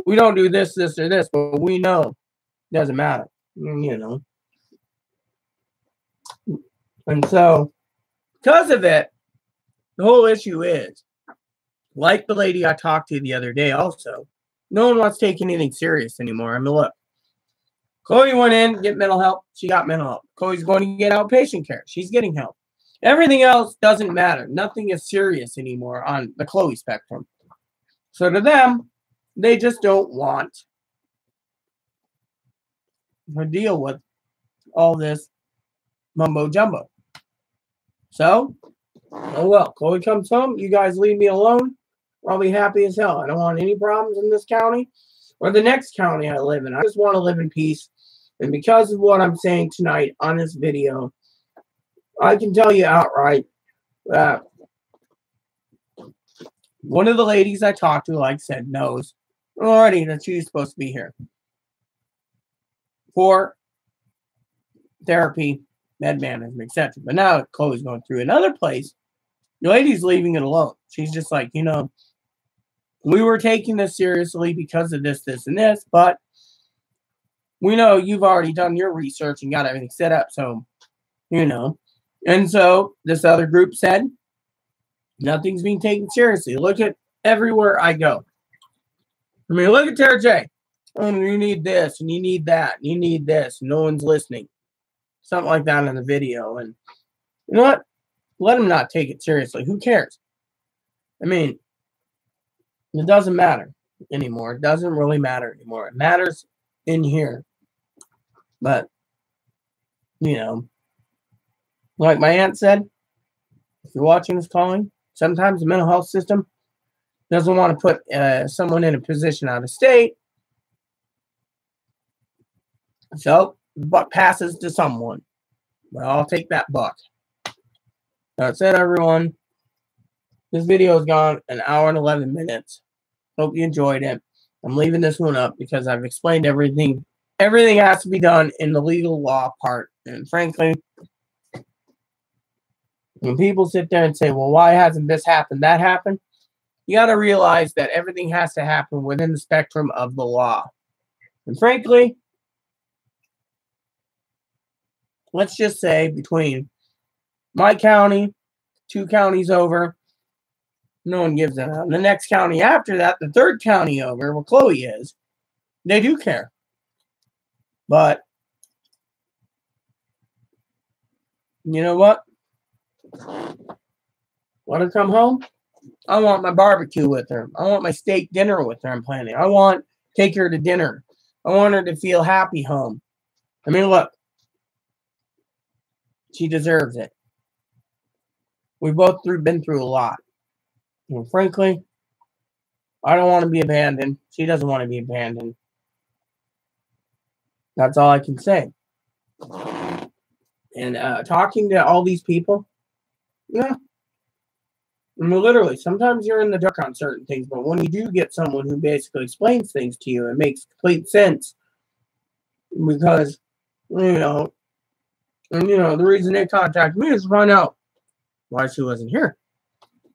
A: We don't do this, this, or this, but we know. It doesn't matter, you know. And so, because of it, the whole issue is, like the lady I talked to the other day also, no one wants to take anything serious anymore. I mean, look, Chloe went in, get mental help. She got mental help. Chloe's going to get outpatient care. She's getting help. Everything else doesn't matter. Nothing is serious anymore on the Chloe spectrum. So to them, they just don't want to deal with all this mumbo jumbo. So, oh well, Chloe comes home. You guys leave me alone. I'll be happy as hell. I don't want any problems in this county or the next county I live in. I just want to live in peace. And because of what I'm saying tonight on this video, I can tell you outright that one of the ladies I talked to, like I said, knows already that she's supposed to be here for therapy, med management, etc. But now Chloe's going through another place. The lady's leaving it alone. She's just like, you know, we were taking this seriously because of this, this, and this, but we know you've already done your research and got everything set up, so, you know. And so this other group said, nothing's being taken seriously. Look at everywhere I go. I mean, look at Tara J. Oh, you need this, and you need that, and you need this. No one's listening. Something like that in the video. And you know what? Let him not take it seriously. Who cares? I mean, it doesn't matter anymore. It doesn't really matter anymore. It matters in here. But, you know, like my aunt said, if you're watching this calling, sometimes the mental health system doesn't want to put someone in a position out of state. So, the buck passes to someone. Well, I'll take that buck. That's it, everyone. This video has gone an hour and 11 minutes. Hope you enjoyed it. I'm leaving this one up because I've explained everything. Everything has to be done in the legal law part. And frankly, when people sit there and say, well, why hasn't this happened, that happened? You got to realize that everything has to happen within the spectrum of the law. And frankly, let's just say between my county, 2 counties over, no one gives a hell. The next county after that, the 3rd county over, where Chloe is, they do care. But, you know what? Let her come home. I want my barbecue with her. I want my steak dinner with her I'm planning. I want to take her to dinner. I want her to feel happy home. I mean, look. She deserves it. We've both been through a lot. And frankly, I don't want to be abandoned. She doesn't want to be abandoned. That's all I can say. And talking to all these people, yeah. I mean, literally, sometimes you're in the dark on certain things, but when you do get someone who basically explains things to you, it makes complete sense. Because, you know, and, you know, the reason they contacted me is to find out why she wasn't here.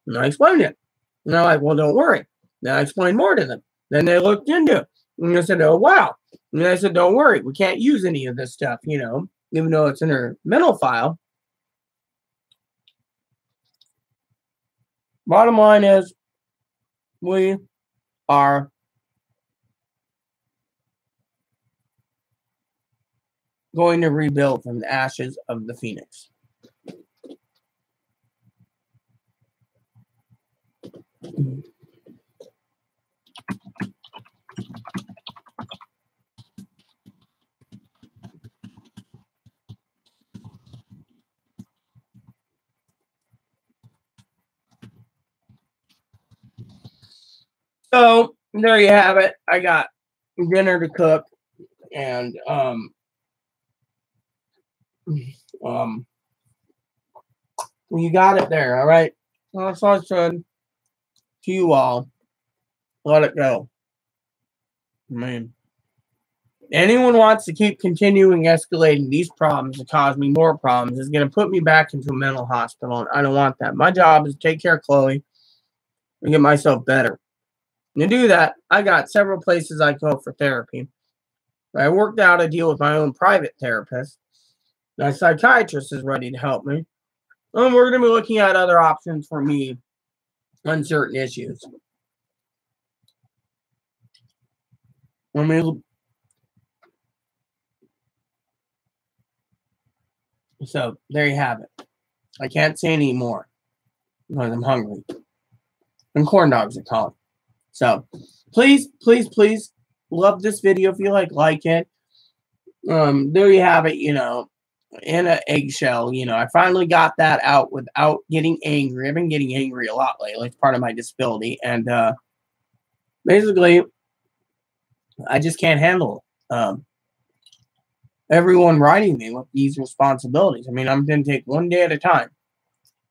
A: And I explained it. And they're like, well, don't worry. Then I explained more to them. Then they looked into it. And they said, oh, wow. And I said, don't worry. We can't use any of this stuff, you know, even though it's in her mental file. Bottom line is, we are going to rebuild from the ashes of the phoenix. So there you have it. I got dinner to cook, and you got it there. All right. Well, so I said to you all, let it go. I mean, anyone wants to keep continuing escalating these problems to cause me more problems is going to put me back into a mental hospital, and I don't want that. My job is to take care of Chloe and get myself better. And to do that, I got several places I go for therapy. I worked out a deal with my own private therapist. My psychiatrist is ready to help me. And we're going to be looking at other options for me on certain issues. I mean, so there you have it. I can't say any more because I'm hungry. And corn dogs are calling. So please, please, please love this video if you like it. There you have it, you know, in an eggshell. You know, I finally got that out without getting angry. I've been getting angry a lot lately. It's part of my disability. And basically, I just can't handle everyone writing me with these responsibilities. I mean, I'm going to take one day at a time.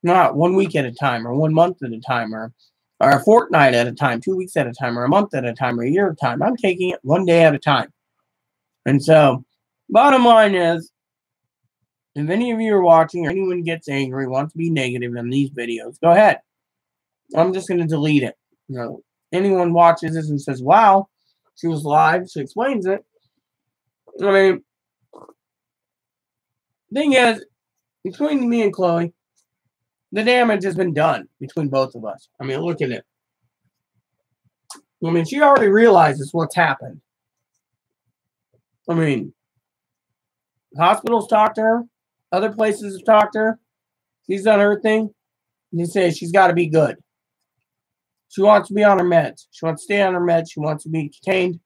A: Not 1 week at a time, or 1 month at a time, or a fortnight at a time, 2 weeks at a time, or a month at a time, or a year at a time. I'm taking it one day at a time. And so, bottom line is, if any of you are watching or anyone gets angry, wants to be negative in these videos, go ahead. I'm just going to delete it. You know, anyone watches this and says, wow, she was live, she explains it. I mean, thing is, between me and Chloe, the damage has been done between both of us. I mean, look at it. I mean, she already realizes what's happened. I mean, hospitals talk to her. Other places have talked to her. She's done her thing. They say she's got to be good. She wants to be on her meds. She wants to stay on her meds. She wants to be contained.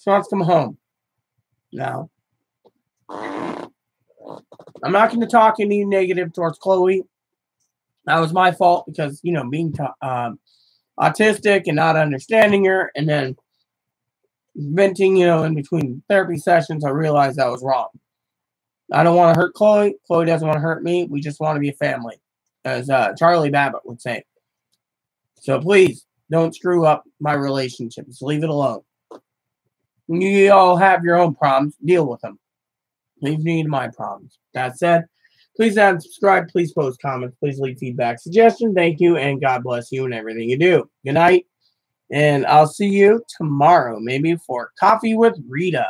A: She wants to come home. Now, I'm not going to talk any negative towards Chloe. That was my fault because, you know, being autistic and not understanding her and then venting, you know, in between therapy sessions, I realized I was wrong. I don't want to hurt Chloe. Chloe doesn't want to hurt me. We just want to be a family, as Charlie Babbitt would say. So please don't screw up my relationship. Just leave it alone. You all have your own problems. Deal with them. Leave me to my problems. That said, please add and subscribe. Please post comments. Please leave feedback, suggestions. Thank you, and God bless you and everything you do. Good night, and I'll see you tomorrow, maybe for Coffee with Rita.